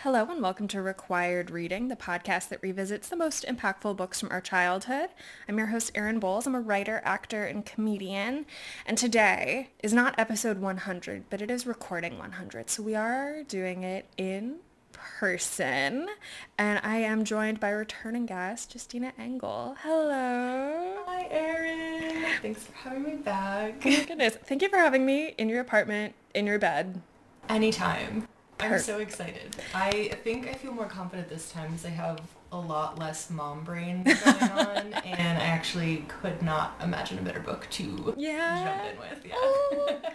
Hello and welcome to Required Reading, the podcast that revisits the most impactful books from our childhood. I'm your host, Erin Bowles. I'm a writer, actor, and comedian. And today is not episode 100, but it is recording 100. So we are doing it in person. And I am joined by returning guest, Justina Engel. Hello. Hi, Erin. Thanks for having me back. Oh my goodness. Thank you for having me in your apartment, in your bed. Anytime. I'm so excited. I think I feel more confident this time because I have a lot less mom brain going on, and I actually could not imagine a better book to jump in with. Yeah.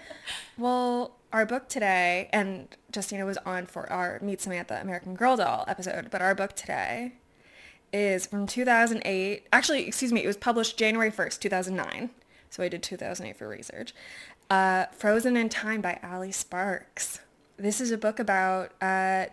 Well, our book today, and Justina was on for our Meet Samantha American Girl Doll episode, but our book today is from 2008. Actually, excuse me, it was published January 1st, 2009. So I did 2008 for research. Frozen in Time by Ali Sparks. This is a book about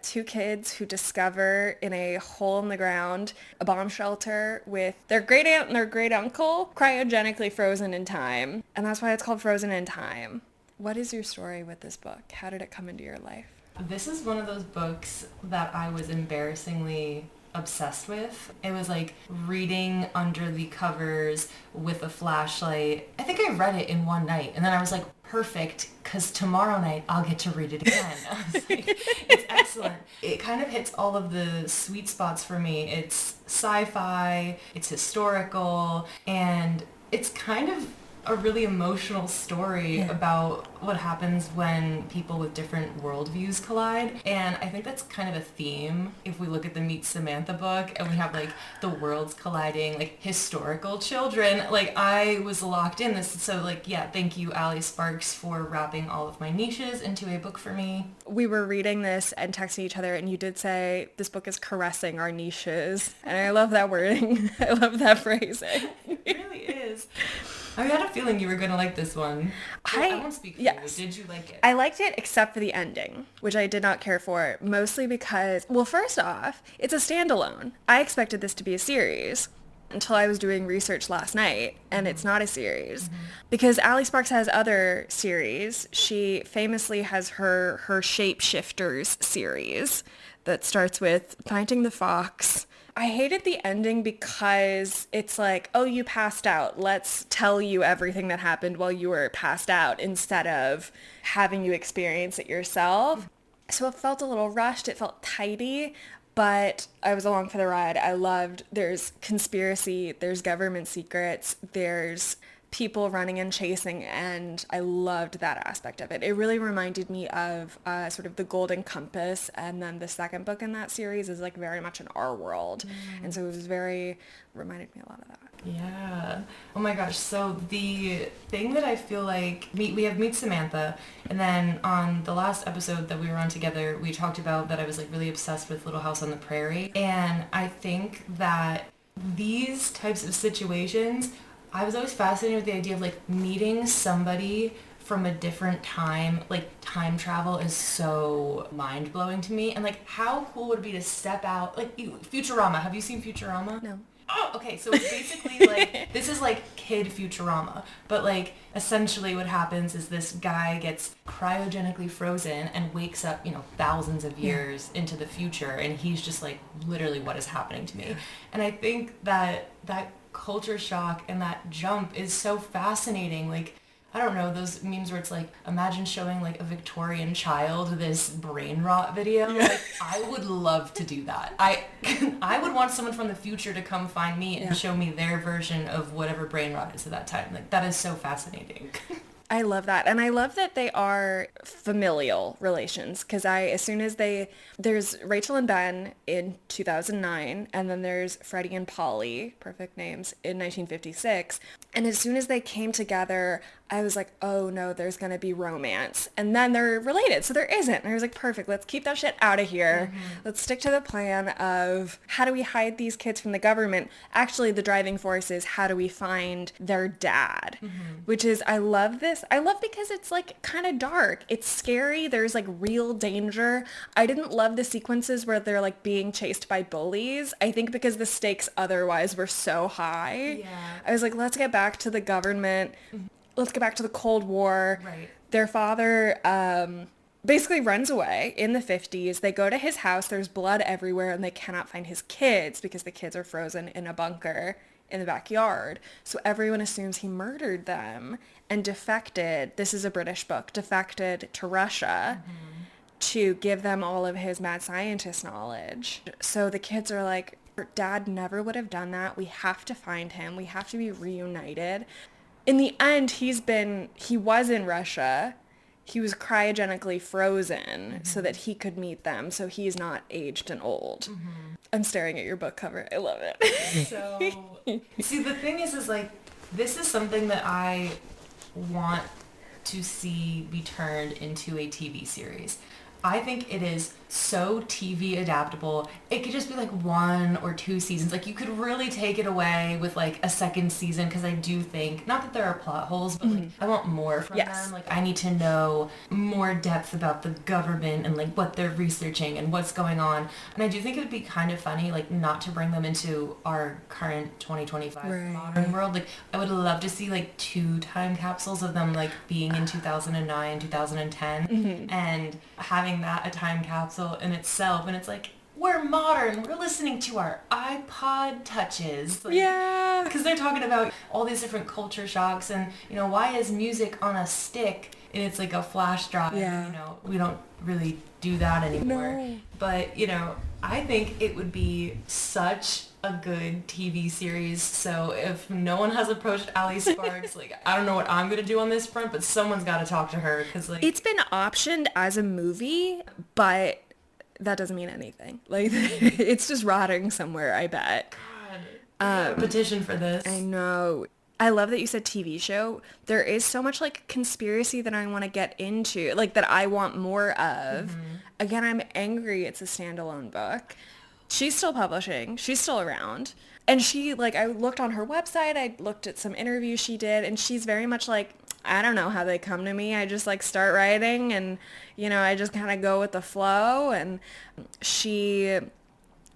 two kids who discover in a hole in the ground a bomb shelter with their great aunt and their great uncle cryogenically frozen in time. And that's why it's called Frozen in Time. What is your story with this book? How did it come into your life? This is one of those books that I was embarrassingly obsessed with. It was like reading under the covers with a flashlight. I think I read it in one night, and then I was like, perfect, because tomorrow night I'll get to read it again. I was like, it's excellent. It kind of hits all of the sweet spots for me. It's sci-fi, it's historical, and it's kind of a really emotional story about what happens when people with different worldviews collide. And I think that's kind of a theme if we look at the Meet Samantha book and we have like the worlds colliding, like historical children. Like I was locked in this. So like, yeah, thank you, Ali Sparks, for wrapping all of my niches into a book for me. We were reading this and texting each other, and you did say this book is caressing our niches. And I love that wording. I love that phrasing. It really is. I had a feeling you were going to like this one. I won't speak for you. Did you like it? I liked it except for the ending, which I did not care for, mostly because, well, first off, it's a standalone. I expected this to be a series until I was doing research last night, and it's not a series. Because Ali Sparks has other series. She famously has her Shapeshifters series that starts with Finding the Fox. I hated the ending because it's like, oh, you passed out. Let's tell you everything that happened while you were passed out instead of having you experience it yourself. So it felt a little rushed. It felt tidy, but I was along for the ride. I loved, there's conspiracy, there's government secrets, there's people running and chasing, and I loved that aspect of it. It really reminded me of sort of the Golden Compass, and then the second book in that series is like very much in our world. And so it was reminded me a lot of that. Yeah. Oh my gosh. So the thing that I feel like, we have Meet Samantha, and then on the last episode that we were on together, we talked about that I was like really obsessed with Little House on the Prairie. And I think that these types of situations, I was always fascinated with the idea of like meeting somebody from a different time. Like time travel is so mind-blowing to me. And like how cool would it be to step out, like Futurama. Have you seen Futurama? No. Oh, okay. So it's basically like, this is like kid Futurama. But like essentially what happens is this guy gets cryogenically frozen and wakes up, thousands of years into the future. And he's just like, literally what is happening to me? And I think that culture shock and that jump is so fascinating. Like, I don't know, those memes where it's like, imagine showing like a Victorian child this brain rot video. Like, I would love to do that. I would want someone from the future to come find me and show me their version of whatever brain rot is at that time. Like, that is so fascinating. I love that. And I love that they are familial relations, because there's Rachel and Ben in 2009, and then there's Freddie and Polly, perfect names, in 1956. And as soon as they came together, I was like, oh no, there's going to be romance. And then they're related, so there isn't. And I was like, perfect, let's keep that shit out of here. Let's stick to the plan of how do we hide these kids from the government? Actually, the driving force is how do we find their dad? Which is, I love this. I love because it's like kind of dark. It's scary. There's like real danger. I didn't love the sequences where they're like being chased by bullies. I think because the stakes otherwise were so high. Yeah. I was like, let's get back to the government. Let's get back to the Cold War. Right. Their father basically runs away in the 50s. They go to his house. There's blood everywhere, and they cannot find his kids because the kids are frozen in a bunker in the backyard. So everyone assumes he murdered them and defected. This is a British book. Defected to Russia to give them all of his mad scientist knowledge. So the kids are like, Dad never would have done that. We have to find him. We have to be reunited. In the end, he was in Russia. He was cryogenically frozen so that he could meet them. So he's not aged and old. I'm staring at your book cover. I love it. So, see, the thing is like, this is something that I want to see be turned into a TV series. I think it is so TV adaptable. It could just be like 1 or 2 seasons. Like, you could really take it away with like a second season, because I do think, not that there are plot holes, but like I want more from them. Like, I need to know more depth about the government and like what they're researching and what's going on. And I do think it would be kind of funny, like, not to bring them into our current 2025 modern world. Like, I would love to see like 2 time capsules of them like being in 2009, 2010, and having that a time capsule in itself, and it's like, we're modern, we're listening to our iPod touches, like, because they're talking about all these different culture shocks, and you know, why is music on a stick and it's like a flash drive? You know, we don't really do that anymore. But you know, I think it would be such a good TV series. So if no one has approached Ali Sparks, like, I don't know what I'm gonna do on this front, but someone's got to talk to her, because like, it's been optioned as a movie, but that doesn't mean anything. Like, it's just rotting somewhere, I bet. God, petition for this. I know. I love that you said TV show. There is so much like conspiracy that I want to get into, like, that I want more of. Again, I'm angry it's a standalone book. She's still publishing. She's still around. And she, like, I looked on her website. I looked at some interviews she did, and she's very much like, I don't know how they come to me. I just like start writing, and, you know, I just kind of go with the flow. And she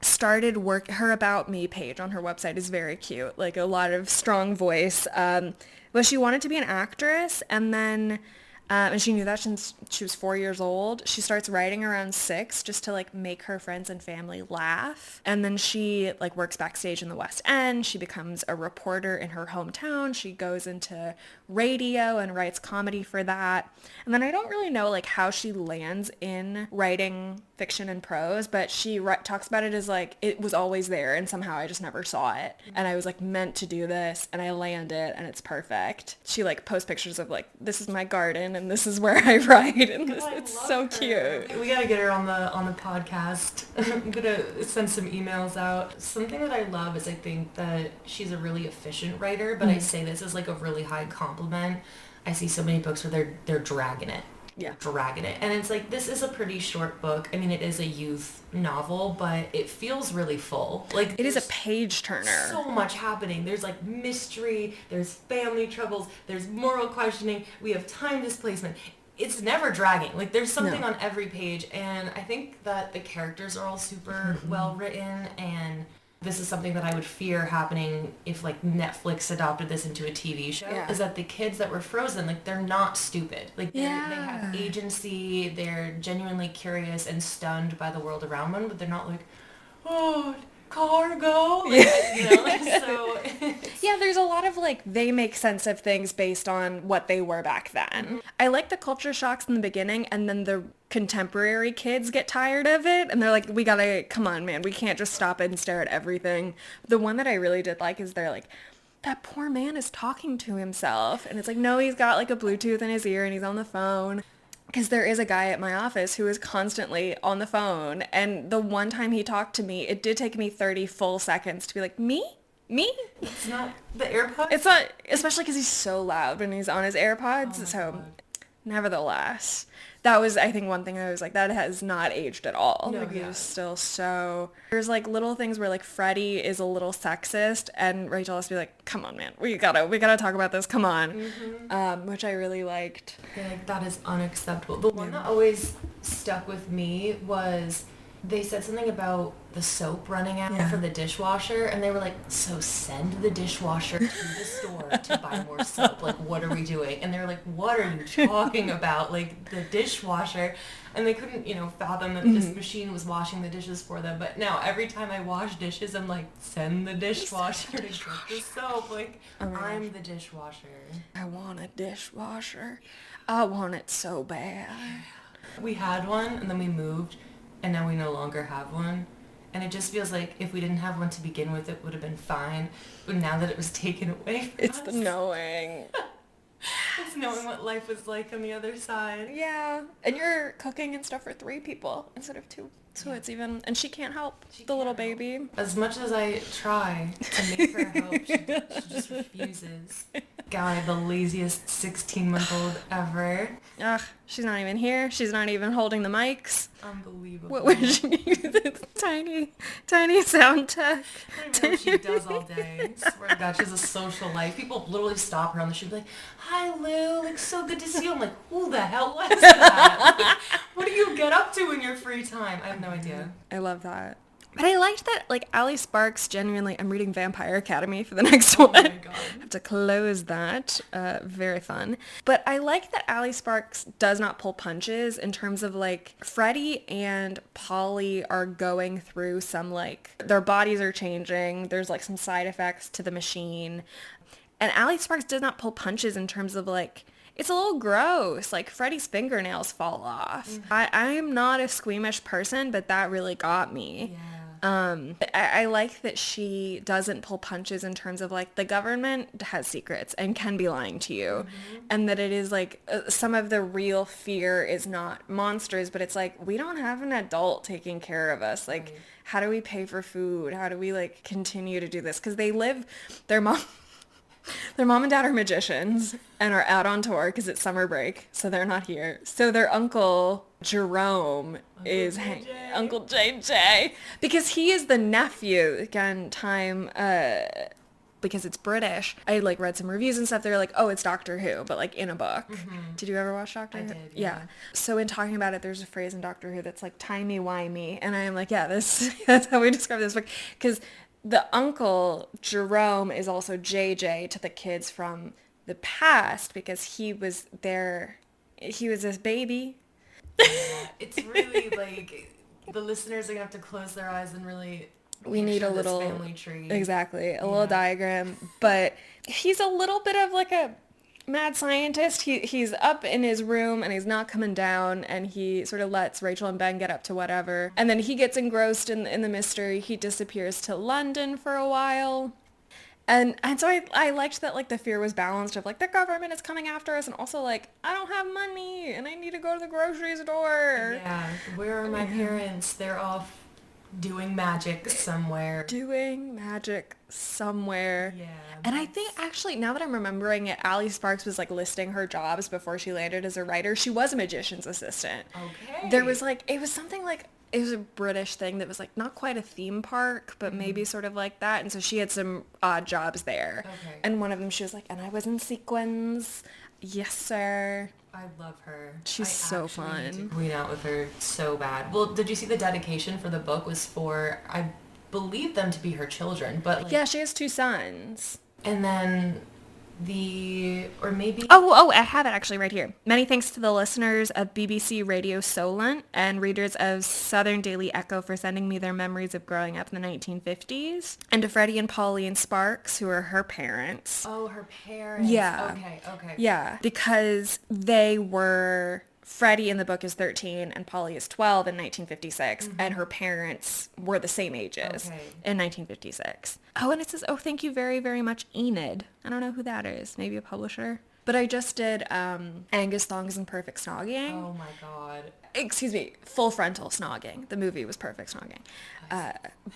started her About Me page on her website is very cute. Like, a lot of strong voice. But she wanted to be an actress, and then and she knew that since she was 4 years old. She starts writing around 6 just to like make her friends and family laugh. And then she like works backstage in the West End. She becomes a reporter in her hometown. She goes into radio and writes comedy for that. And then I don't really know like how she lands in writing fiction and prose, but she talks about it as like it was always there and somehow I just never saw it. And I was like meant to do this, and I landed, and it's perfect. She like posts pictures of like, this is my garden and this is where I write, and it's so her. Cute. We gotta get her on the podcast. I'm gonna send some emails out. Something that I love is I think that she's a really efficient writer, but I say this as like a really high compliment. I see so many books where they're dragging it. Dragging it. And it's like, this is a pretty short book. I mean, it is a youth novel, but it feels really full. Like, it is a page turner. So much happening. There's like mystery, there's family troubles, there's moral questioning, we have time displacement. It's never dragging. Like, there's something on every page, and I think that the characters are all super well written, and this is something that I would fear happening if like Netflix adopted this into a TV show, is that the kids that were frozen, like, they're not stupid. Like, they have agency, they're genuinely curious and stunned by the world around them, but they're not like, oh, cargo. Like, you know, so yeah, there's a lot of like, they make sense of things based on what they were back then. I like the culture shocks in the beginning, and then the contemporary kids get tired of it, and they're like, we gotta, come on, man, we can't just stop and stare at everything. The one that I really did like is they're like, that poor man is talking to himself, and it's like, no, he's got like a Bluetooth in his ear and he's on the phone. Because there is a guy at my office who is constantly on the phone, and the one time he talked to me, it did take me 30 full seconds to be like, me? It's not the AirPods? It's not, especially because he's so loud when he's on his AirPods, so God. Nevertheless, that was, I think, one thing I was like, that has not aged at all. No, like, it was still so... There's, like, little things where, like, Freddie is a little sexist, and Rachel has to be like, come on, man, we gotta talk about this, come on. Which I really liked. Yeah, like, that is unacceptable. The one that always stuck with me was They said something about the soap running out for the dishwasher, and they were like, so send the dishwasher to the store to buy more soap. Like, what are we doing? And they were like, what are you talking about? Like, the dishwasher. And they couldn't, fathom that this machine was washing the dishes for them. But now, every time I wash dishes, I'm like, send the dishwasher to get the soap. Like, I'm the dishwasher. I want a dishwasher. I want it so bad. We had one, and then we moved, and now we no longer have one. And it just feels like if we didn't have one to begin with, it would have been fine. But now that it was taken away from It's us, the knowing. it's knowing what life was like on the other side. Yeah. And you're cooking and stuff for 3 people instead of 2. So it's even, and she can't help, the little baby. As much as I try to make her help, she just refuses. Guy, the laziest 16-month-old ever. Ugh, she's not even here. She's not even holding the mics. Unbelievable. What would she use? Tiny sound tech. I don't even know what she does all day. I swear to God, she has a social life. People literally stop her on the street like, hi, Lou, like, so good to see you. I'm like, who the hell was that? Like, what do you get up to in your free time? I have no idea. I love that. But I liked that, like, Allie Sparks, genuinely, I'm reading Vampire Academy for the next one. Oh my God. I have to close that. Very fun. But I like that Allie Sparks does not pull punches in terms of, like, Freddie and Polly are going through some, like, their bodies are changing. There's, like, some side effects to the machine. And Allie Sparks does not pull punches in terms of, like, it's a little gross. Like, Freddie's fingernails fall off. I am not a squeamish person, but that really got me. Yeah. I like that she doesn't pull punches in terms of, like, the government has secrets and can be lying to you. And that it is, like, some of the real fear is not monsters, but it's like, we don't have an adult taking care of us. Like, how do we pay for food? How do we, like, continue to do this? Because their mom and dad are magicians and are out on tour because it's summer break, so they're not here. So their uncle Jerome is Uncle JJ, because he is the nephew. Again, because it's British. I, like, read some reviews and stuff. They're like, oh, it's Doctor Who, but, like, in a book. Did you ever watch Doctor Who? I did, yeah. So in talking about it, there's a phrase in Doctor Who that's like timey-wimey, and I am like, yeah, that's how we describe this book, because the uncle, Jerome, is also JJ to the kids from the past, because he was this baby. Yeah, it's really, like, the listeners are going to have to close their eyes and really... We need a little family tree. Exactly, a little diagram. But he's a little bit of, like, a mad scientist. He's up in his room and he's not coming down, and he sort of lets Rachel and Ben get up to whatever. And then he gets engrossed in the mystery. He disappears to London for a while. And so I liked that, like, the fear was balanced of, like, the government is coming after us, and also, like, I don't have money and I need to go to the grocery store. Yeah, where are my parents? They're off doing magic somewhere. Yeah. And I think, actually, now that I'm remembering it, Allie Sparks was, like, listing her jobs before she landed as a writer. She was a magician's assistant. Okay. There was, like, it was something like, it was a British thing that was, like, not quite a theme park, but maybe sort of like that. And so she had some odd jobs there. Okay. And one of them, she was like, and I was in sequins. Yes, sir. I love her. She's so fun. Need to green out with her so bad. Well, did you see the dedication for the book was for, I believe them to be her children, but, like, Yeah, she has 2 sons. and then or maybe... Oh, I have it actually right here. Many thanks to the listeners of BBC Radio Solent and readers of Southern Daily Echo for sending me their memories of growing up in the 1950s. And to Freddie and Pauline Sparks, who are her parents. Oh, her parents. Yeah. Okay. Yeah, because they were... Freddie in the book is 13 and Polly is 12 in 1956, and her parents were the same ages in 1956. Oh, and it says, oh, thank you very, very much, Enid. I don't know who that is. Maybe a publisher. But I just did Angus Thongs and Perfect Snogging. Oh my God. Excuse me, Full Frontal Snogging. The movie was Perfect Snogging.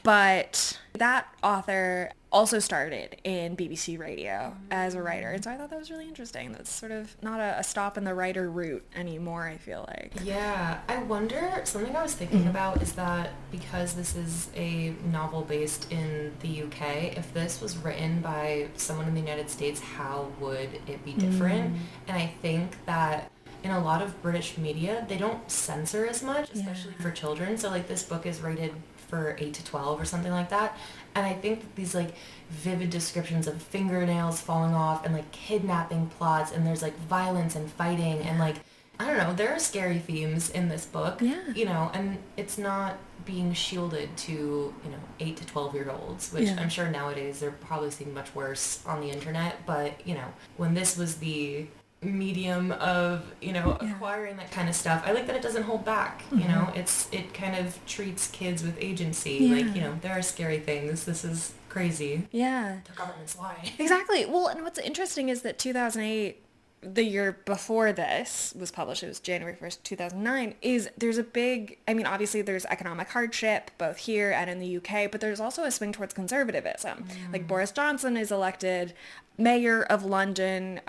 But that author also started in BBC Radio as a writer. And so I thought that was really interesting. That's sort of not a stop in the writer route anymore, I feel like. Yeah. I wonder, something I was thinking about is that because this is a novel based in the UK, if this was written by someone in the United States, how would it be different? And I think that in a lot of British media, they don't censor as much, especially for children. So like this book is rated for 8 to 12 or something like that. And I think that these like vivid descriptions of fingernails falling off and like kidnapping plots, and there's like violence and fighting and like, I don't know, there are scary themes in this book, you know, and it's not being shielded to, you know, 8 to 12-year-olds, which I'm sure nowadays they're probably seeing much worse on the internet. But, you know, when this was the medium of, you know, acquiring that kind of stuff, I like that it doesn't hold back, you know, it kind of treats kids with agency, like, you know, there are scary things, this is crazy. Yeah. The government's lying. Exactly. Well, and what's interesting is that 2008, the year before this was published, it was January 1st, 2009, there's a big, I mean, obviously there's economic hardship both here and in the UK, but there's also a swing towards conservatism. Like Boris Johnson is elected mayor of London,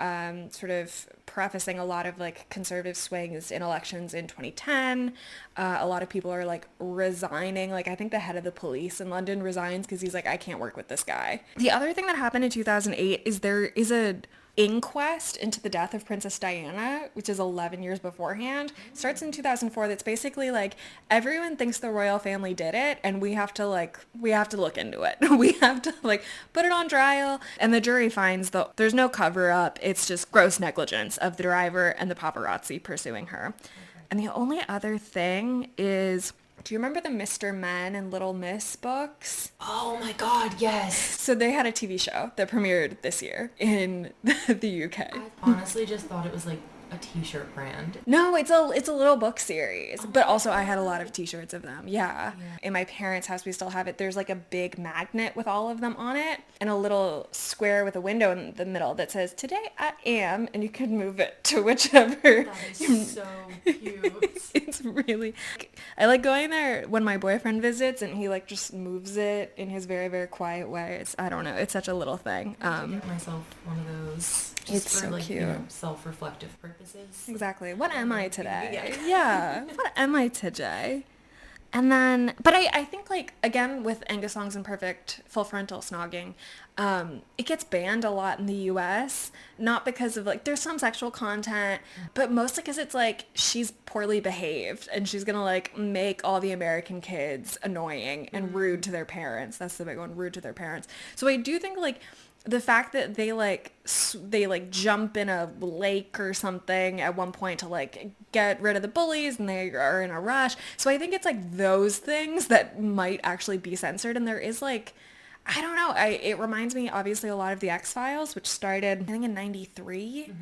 sort of prefacing a lot of like conservative swings in elections in 2010. A lot of people are like resigning. Like I think the head of the police in London resigns because he's like, I can't work with this guy. The other thing that happened in 2008 is there is a inquest into the death of Princess Diana, which is 11 years beforehand. Starts in 2004. That's basically like everyone thinks the royal family did it, and we have to look into it. We have to like put it on trial, and the jury finds that there's no cover up. It's just gross negligence of the driver and the paparazzi pursuing her. And the only other thing is, do you remember the Mr. Men and Little Miss books? Oh my god, yes. So they had a TV show that premiered this year in the UK. I honestly just thought it was like a t-shirt brand. No, it's a little book series, but also I had a lot of t-shirts of them. Yeah. In my parents' house, we still have it. There's like a big magnet with all of them on it and a little square with a window in the middle that says, "Today I am," and you can move it to whichever. That is so cute. It's really, I like going there when my boyfriend visits and he like just moves it in his very, very quiet way. I don't know. It's such a little thing. I have to get myself one of those. Just It's for, so like, cute. You know, self-reflective purposes. Exactly. What am I today? Yeah. Yeah. What am I today? And then, but I think like, again, with Angus Long's Imperfect Full Frontal Snogging, it gets banned a lot in the US, not because of like, there's some sexual content, but mostly because it's like, she's poorly behaved and she's gonna like make all the American kids annoying and rude to their parents. That's the big one, rude to their parents. So I do think like, the fact that they jump in a lake or something at one point to like get rid of the bullies and they are in a rush. So I think it's like those things that might actually be censored. And there is like, I don't know. It reminds me obviously a lot of the X-Files, which started I think in 93.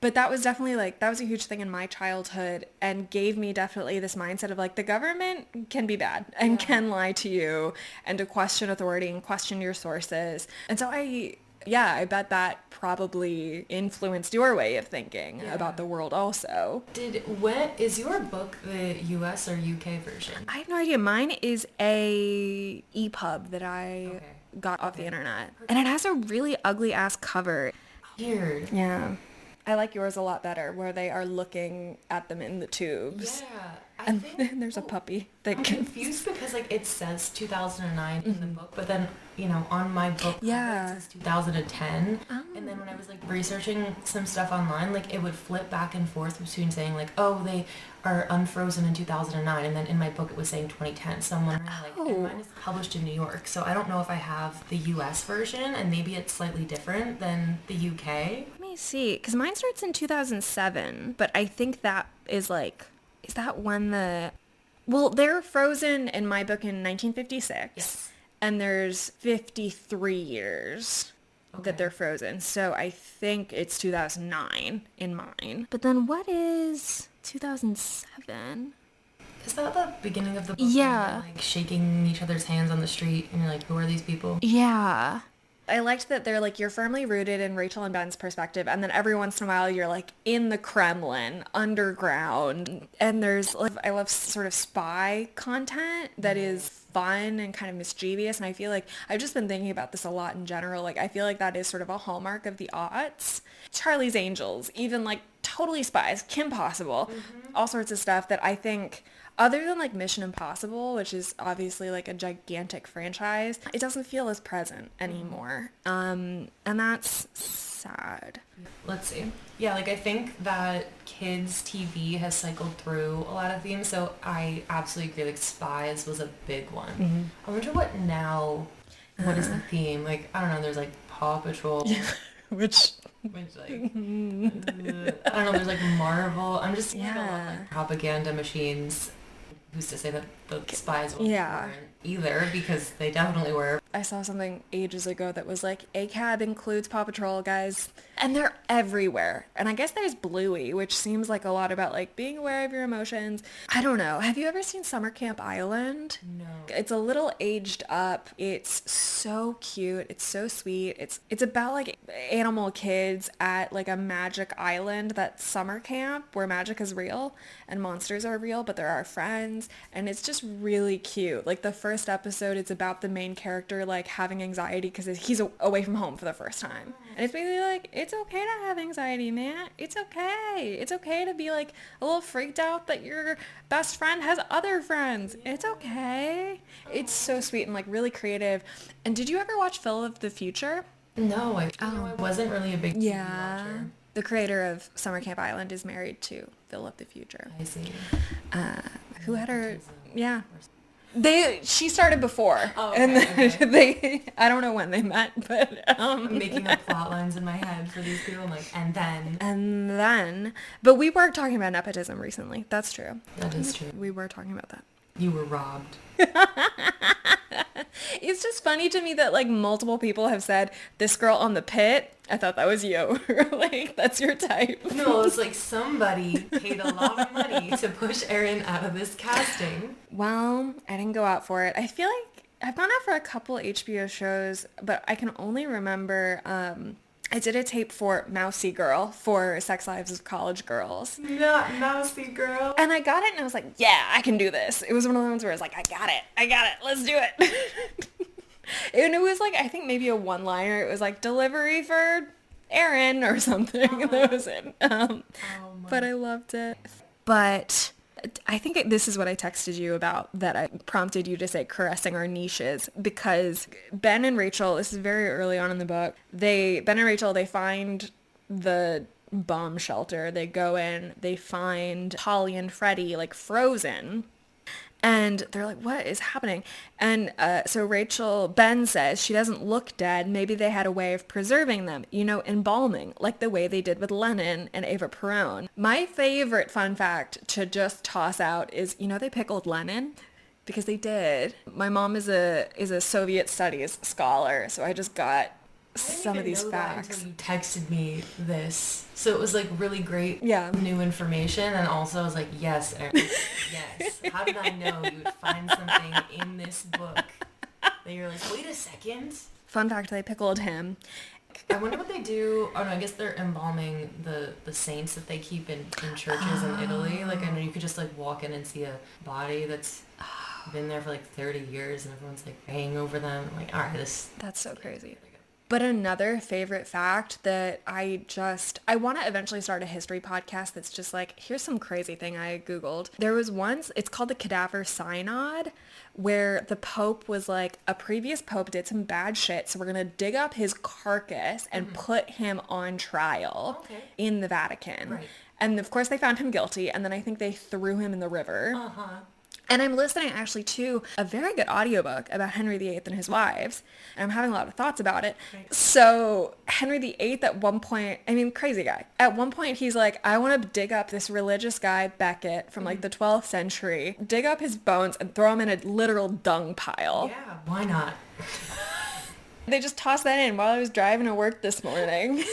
But that was definitely like, that was a huge thing in my childhood and gave me definitely this mindset of like the government can be bad and can lie to you and to question authority and question your sources. And so I bet that probably influenced your way of thinking about the world also. Is your book the US or UK version? I have no idea. Mine is a EPUB that I got off the internet. And it has a really ugly ass cover. Weird. Yeah. I like yours a lot better, where they are looking at them in the tubes. Yeah. And then there's a puppy. I'm confused because like it says 2009 in the book, but then, you know, on my book cover it says 2010. And then when I was like researching some stuff online, like it would flip back and forth between saying like, oh, they are unfrozen in 2009, and then in my book it was saying 2010. So I'm wondering like, and mine is published in New York, so I don't know if I have the US version and maybe it's slightly different than the UK. Let me see, because mine starts in 2007, but I think that is like, is that when they're frozen in my book in 1956. Yes. And there's 53 years that they're frozen. So I think it's 2009 in mine. But then what is 2007? Is that the beginning of the book? Yeah. When they're, like shaking each other's hands on the street and you're like, who are these people? Yeah. I liked that they're like, you're firmly rooted in Rachel and Ben's perspective, and then every once in a while you're like in the Kremlin, underground, and there's like, I love sort of spy content that is fun and kind of mischievous, and I feel like I've just been thinking about this a lot in general. Like I feel like that is sort of a hallmark of the aughts. Charlie's Angels, even like totally spies, Kim Possible, all sorts of stuff that I think, other than like Mission Impossible, which is obviously like a gigantic franchise, it doesn't feel as present anymore. And that's sad. Let's see. Yeah, like I think that kids TV has cycled through a lot of themes, so I absolutely agree. Like Spies was a big one. Mm-hmm. I wonder what is the theme? Like, I don't know, there's like Paw Patrol. Which like, I don't know, there's like Marvel. I'm just seeing a lot of like propaganda machines. Who's to say that the spies weren't either, because they definitely were. I saw something ages ago that was like, ACAB includes Paw Patrol, guys. And they're everywhere. And I guess there's Bluey, which seems like a lot about like being aware of your emotions. I don't know. Have you ever seen Summer Camp Island? No. It's a little aged up. It's so cute. It's so sweet. It's about like animal kids at like a magic island, that summer camp where magic is real and monsters are real, but they're our friends. And it's just really cute. Like the first episode, it's about the main character like having anxiety because he's away from home for the first time. And it's basically like, it's okay to have anxiety, man. It's okay. It's okay to be like a little freaked out that your best friend has other friends. It's okay. It's so sweet and like really creative. And did you ever watch Phil of the Future? No, I wasn't really a big TV watcher. The creator of Summer Camp Island is married to Phil of the Future. I see. Who had her, she started before. Oh, okay, and they I don't know when they met, but I'm making up plot lines in my head for these people. I'm like, and then. But we were talking about nepotism recently. That's true. That is true. We were talking about that. You were robbed. It's just funny to me that like multiple people have said, this girl on the Pit, I thought that was you. Like, that's your type. No, it's like somebody paid a lot of money to push Erin out of this casting. Well, I didn't go out for it. I feel like I've gone out for a couple HBO shows, but I can only remember I did a tape for Mousy Girl for Sex Lives of College Girls. Not Mousy Girl. And I got it and I was like, yeah, I can do this. It was one of the ones where I was like, I got it, let's do it. And it was like, I think maybe a one-liner. It was like, delivery for Erin or something. That was it. But I loved it. But I think this is what I texted you about, that I prompted you to say caressing our niches, because Ben and Rachel, this is very early on in the book, Ben and Rachel, they find the bomb shelter. They go in, they find Holly and Freddie like frozen. And they're like, what is happening? And so Ben says she doesn't look dead. Maybe they had a way of preserving them, embalming, like the way they did with Lennon and Eva Perón. My favorite fun fact to just toss out is, they pickled Lennon, because they did. My mom is a Soviet studies scholar, so I just got some of these facts. Until you texted me this, so it was like really great new information, and also I was like, yes, Erin, yes. How did I know you would find something in this book that you're like, wait a second? Fun fact, they pickled him. I wonder what they do. Oh no, I guess they're embalming the saints that they keep in churches in Italy. Like, I know you could just like walk in and see a body that's been there for like 30 years and everyone's like praying over them. I'm like, all right, that's so crazy. But another favorite fact that I want to eventually start a history podcast that's just like, here's some crazy thing I Googled. There was once, it's called the Cadaver Synod, where the Pope was like, a previous Pope did some bad shit, so we're going to dig up his carcass and put him on trial in the Vatican. Right. And of course they found him guilty, and then I think they threw him in the river. And I'm listening actually to a very good audiobook about Henry VIII and his wives. And I'm having a lot of thoughts about it. Right. So Henry VIII at one point, crazy guy. At one point he's like, I want to dig up this religious guy, Becket, from like the 12th century, dig up his bones and throw him in a literal dung pile. Yeah, why not? They just tossed that in while I was driving to work this morning.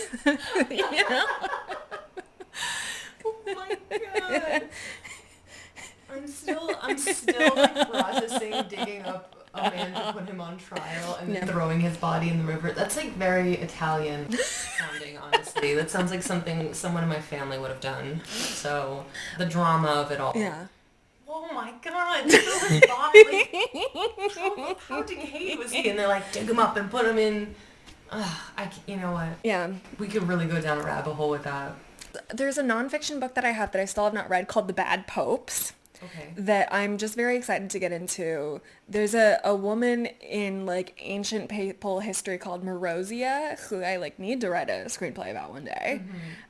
Oh my God. I'm still like processing digging up a man to put him on trial and then throwing his body in the river. That's like very Italian sounding, honestly. That sounds like something someone in my family would have done. So the drama of it all. Yeah. Oh my God! His body, like, how decayed was he? And they're like, dig him up and put him in. You know what? Yeah. We could really go down a rabbit hole with that. There's a nonfiction book that I have that I still have not read called The Bad Popes. Okay. that I'm just very excited to get into. There's a woman in like ancient papal history called Marozia who I like need to write a screenplay about one day.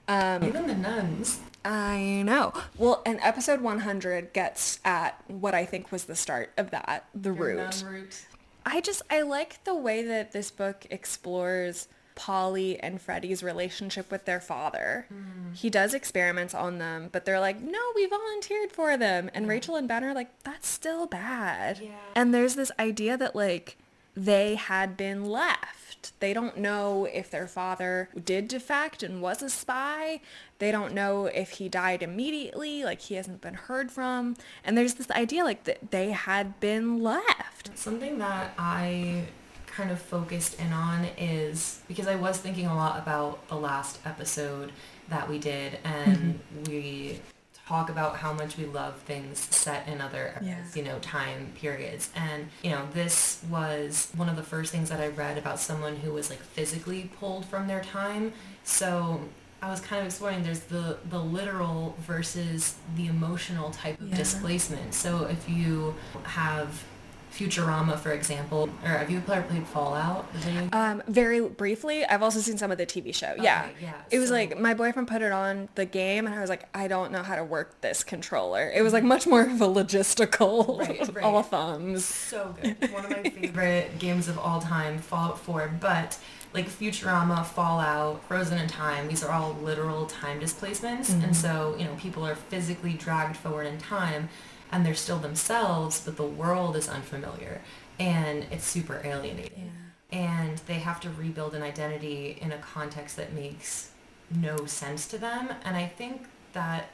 Even the nuns. I know. Well, and episode 100 gets at what I think was the start of that, the Your root. nun root. I like the way that this book explores Polly and Freddie's relationship with their father. He does experiments on them, but they're like, no, we volunteered for them. And Rachel and Ben are like, that's still bad. Yeah. And there's this idea that like they had been left. They don't know if their father did defect and was a spy. They don't know if he died immediately, like he hasn't been heard from. And there's this idea like that they had been left. Something that I kind of focused in on is because I was thinking a lot about the last episode that we did, and we talk about how much we love things set in other eras, you know, time periods. And, you know, this was one of the first things that I read about someone who was like physically pulled from their time. So I was kind of exploring there's the literal versus the emotional type of displacement. So if you have Futurama, for example, or have you played Fallout? The video game? Very briefly. I've also seen some of the TV show. Yeah. Okay, yeah. It was So- like my boyfriend put it on the game and I was like, I don't know how to work this controller. It was like much more of a logistical Right. all thumbs. So good. One of my favorite games of all time, Fallout 4, but like Futurama, Fallout, Frozen in Time, these are all literal time displacements. And so, you know, people are physically dragged forward in time and they're still themselves, but the world is unfamiliar and it's super alienating. And they have to rebuild an identity in a context that makes no sense to them. And I think that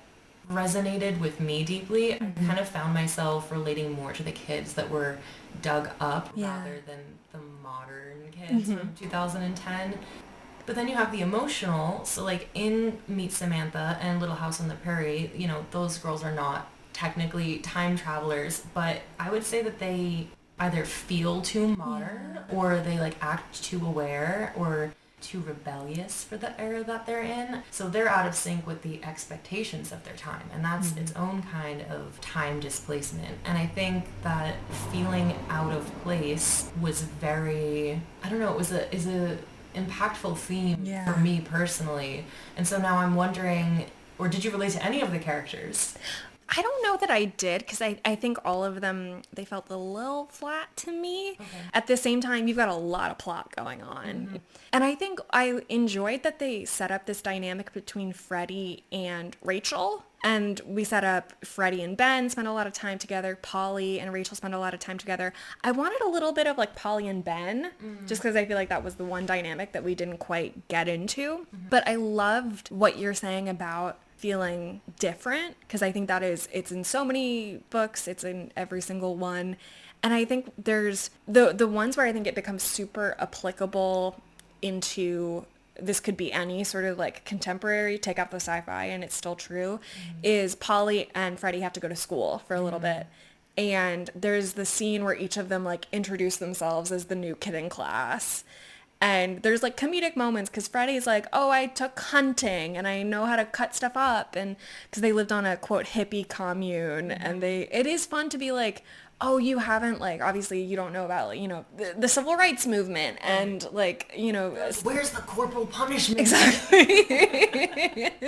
resonated with me deeply. I kind of found myself relating more to the kids that were dug up rather than the modern kids from 2010. But then you have the emotional. So like in Meet Samantha and Little House on the Prairie, you know, those girls are not technically time travelers, but I would say that they either feel too modern or they like act too aware or too rebellious for the era that they're in. So they're out of sync with the expectations of their time, and that's its own kind of time displacement. And I think that feeling out of place was very, I don't know, it was a impactful theme for me personally. And so now I'm wondering, or did you relate to any of the characters? I don't know that I did because I think all of them, they felt a little flat to me. Okay. At the same time, you've got a lot of plot going on. And I think I enjoyed that they set up this dynamic between Freddie and Rachel. And we set up Freddie and Ben spend a lot of time together. Polly and Rachel spend a lot of time together. I wanted a little bit of like Polly and Ben just because I feel like that was the one dynamic that we didn't quite get into. But I loved what you're saying about feeling different because I think that it's in so many books, it's in every single one. And I think there's the ones where I think it becomes super applicable into this could be any sort of like contemporary, take out the sci-fi and it's still true, is Polly and Freddie have to go to school for a little bit. And there's the scene where each of them like introduce themselves as the new kid in class. And there's like comedic moments because Freddie's like, oh, I took hunting and I know how to cut stuff up. And because they lived on a quote hippie commune and it is fun to be like, oh, you haven't like, obviously you don't know about, like, you know, the civil rights movement and like, you know. Where's the corporal punishment? Exactly.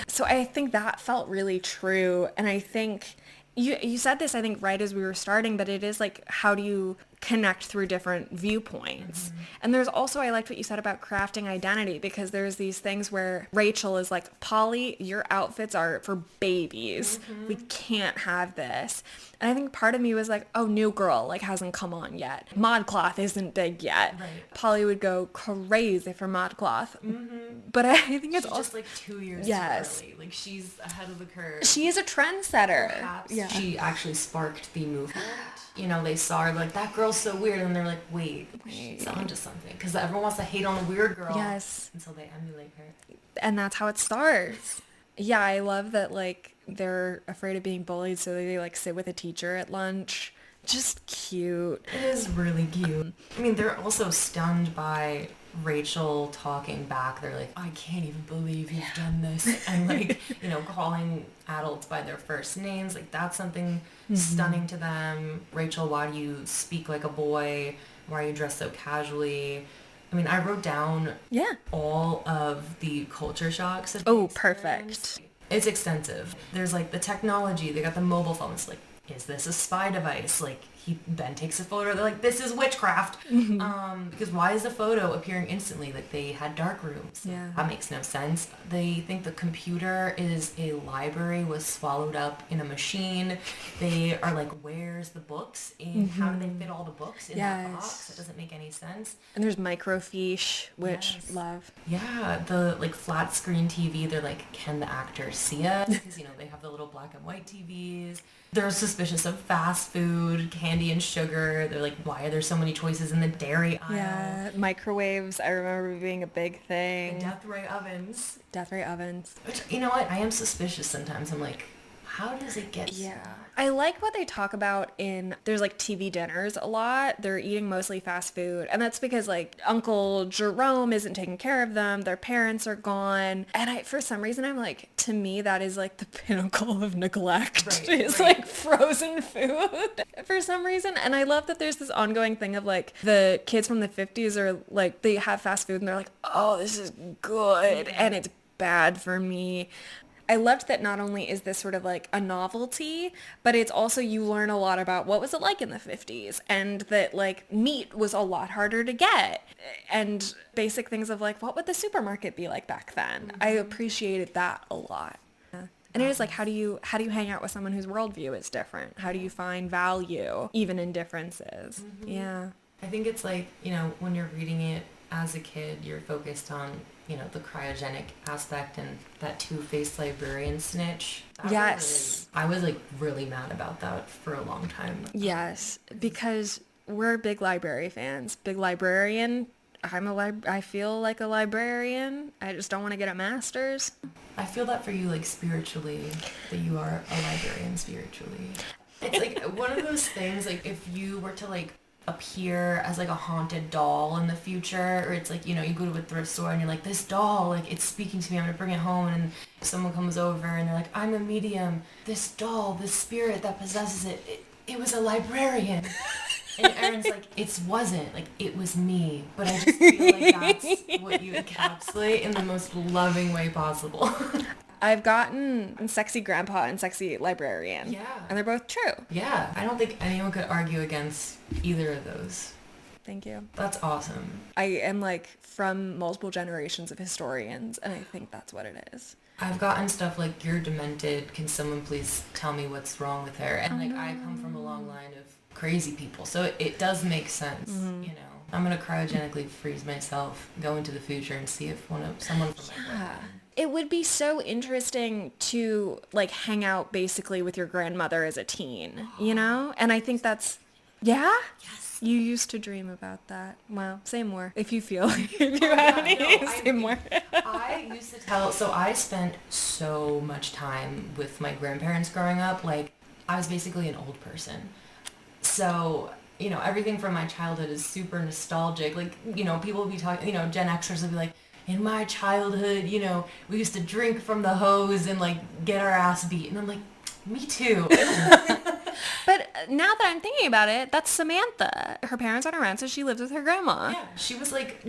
So I think that felt really true. And I think you said this, I think, right as we were starting, but it is like, how do you connect through different viewpoints? And there's also, I liked what you said about crafting identity because there's these things where Rachel is like, Polly, your outfits are for babies. We can't have this. And I think part of me was like, oh, New Girl like hasn't come on yet. ModCloth isn't big yet. Right. Polly would go crazy for ModCloth. But I think it's she's also just like 2 years too early. Like she's ahead of the curve. She is a trendsetter. Perhaps she actually sparked the movement. You know, they saw her like, that girl's so weird, and they're like, wait, she's onto something. Because everyone wants to hate on a weird girl. Yes. And so they emulate her. And that's how it starts. Yeah, I love that, like, they're afraid of being bullied, so they, like, sit with a teacher at lunch just cute. It is really cute. I mean, they're also stunned by Rachel talking back. They're like, I can't even believe you've done this. And like, calling adults by their first names. Like that's something stunning to them. Rachel, why do you speak like a boy? Why are you dressed so casually? I mean, I wrote down all of the culture shocks. Oh, perfect. It's extensive. There's like the technology. They got the mobile phones. Like, is this a spy device? Like, Ben takes a photo. They're like, this is witchcraft. Because why is the photo appearing instantly? Like, they had dark rooms. Yeah. That makes no sense. They think the computer is a library was swallowed up in a machine. They are like, where's the books? And how do they fit all the books in that box? That doesn't make any sense. And there's microfiche, which love. Yeah, the like flat screen TV, they're like, can the actors see us? Because, they have the little black and white TVs. They're suspicious of fast food, candy and sugar. They're like, why are there so many choices in the dairy aisle? Yeah, microwaves, I remember being a big thing. And death ray ovens. Death ray ovens. Which, you know what? I am suspicious sometimes. I'm like, how does it get so? I like what they talk about there's like TV dinners a lot. They're eating mostly fast food. And that's because like Uncle Jerome isn't taking care of them. Their parents are gone. And for some reason, I'm like, to me, that is like the pinnacle of neglect. It's like frozen food for some reason. And I love that there's this ongoing thing of like the kids from the 50s are like, they have fast food and they're like, oh, this is good. And it's bad for me. I loved that not only is this sort of like a novelty, but it's also you learn a lot about what was it like in the 50s and that like meat was a lot harder to get and basic things of like what would the supermarket be like back then. I appreciated that a lot. And it is like how do you hang out with someone whose worldview is different? How do you find value even in differences? Yeah. I think it's like, when you're reading it as a kid, you're focused on the cryogenic aspect and that two-faced librarian snitch. I was like really mad about that for a long time. Yes, because we're big library fans. Big librarian. I feel like a librarian. I just don't want to get a master's. I feel that for you, like spiritually, that you are a librarian spiritually. It's like one of those things, like if you were to like appear as like a haunted doll in the future, or it's like you go to a thrift store and you're like, this doll, like it's speaking to me, I'm gonna bring it home, and someone comes over and they're like, I'm a medium, this doll, this spirit that possesses it was a librarian. And Erin's like, it wasn't, like it was me, but I just feel like that's what you encapsulate in the most loving way possible. I've gotten sexy grandpa and sexy librarian. Yeah. And they're both true. Yeah. I don't think anyone could argue against either of those. Thank you. That's awesome. I am like from multiple generations of historians, and I think that's what it is. I've gotten stuff like, you're demented, can someone please tell me what's wrong with her? And I come from a long line of crazy people, so it does make sense, I'm gonna cryogenically freeze myself, go into the future, and see if someone from my family. It would be so interesting to like hang out basically with your grandmother as a teen, And I think that's, Yes. You used to dream about that. Well, say more if you feel, if you have any, say more. I used to so I spent so much time with my grandparents growing up, like I was basically an old person. So, everything from my childhood is super nostalgic. Like, people will be talking, Gen Xers will be like, in my childhood, we used to drink from the hose and like get our ass beat. And I'm like, me too. But now that I'm thinking about it, that's Samantha. Her parents aren't around, so she lives with her grandma. Yeah, she was like,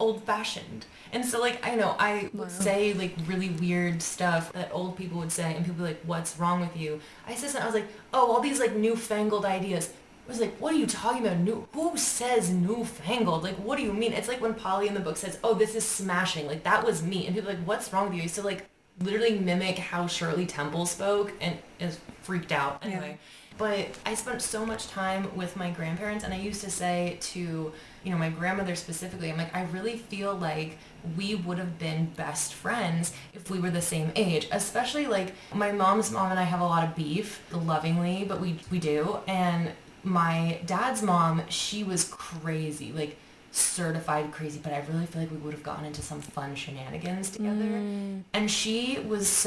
old fashioned. And so like, I would say like really weird stuff that old people would say, and people would be like, what's wrong with you? I said something, I was like, oh, all these like newfangled ideas. I was like, what are you talking about? Who says newfangled? Like, what do you mean? It's like when Polly in the book says, oh, this is smashing. Like, that was me. And people are like, what's wrong with you? I used to like literally mimic how Shirley Temple spoke and is freaked out. Anyway. Yeah. But I spent so much time with my grandparents, and I used to say to, my grandmother specifically, I'm like, I really feel like we would have been best friends if we were the same age. Especially like my mom's mom and I have a lot of beef, lovingly, but we do. And my dad's mom, she was crazy, like certified crazy, but I really feel like we would have gotten into some fun shenanigans together. And she was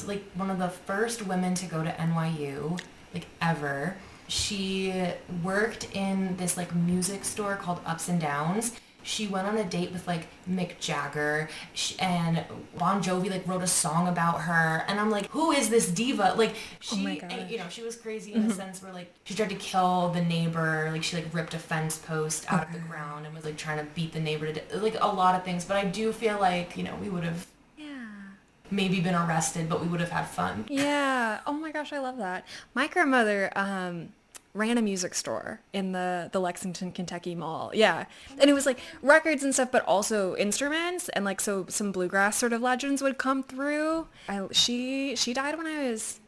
like one of the first women to go to NYU, like ever. She worked in this like music store called Ups and Downs. She went on a date with like Mick Jagger, and Bon Jovi like wrote a song about her, and I'm like, who is this diva? Like Oh my she, gosh. you know, she was crazy in the sense where like she tried to kill the neighbor, like she like ripped a fence post out of the ground and was like trying to beat the neighbor to death. Like a lot of things, but I do feel like, you know, we would have Yeah. maybe been arrested, but we would have had fun. Yeah. Oh my gosh, I love that. My grandmother ran a music store in the Lexington, Kentucky mall. Yeah. And it was like records and stuff, but also instruments, and like so some bluegrass sort of legends would come through. She died when I was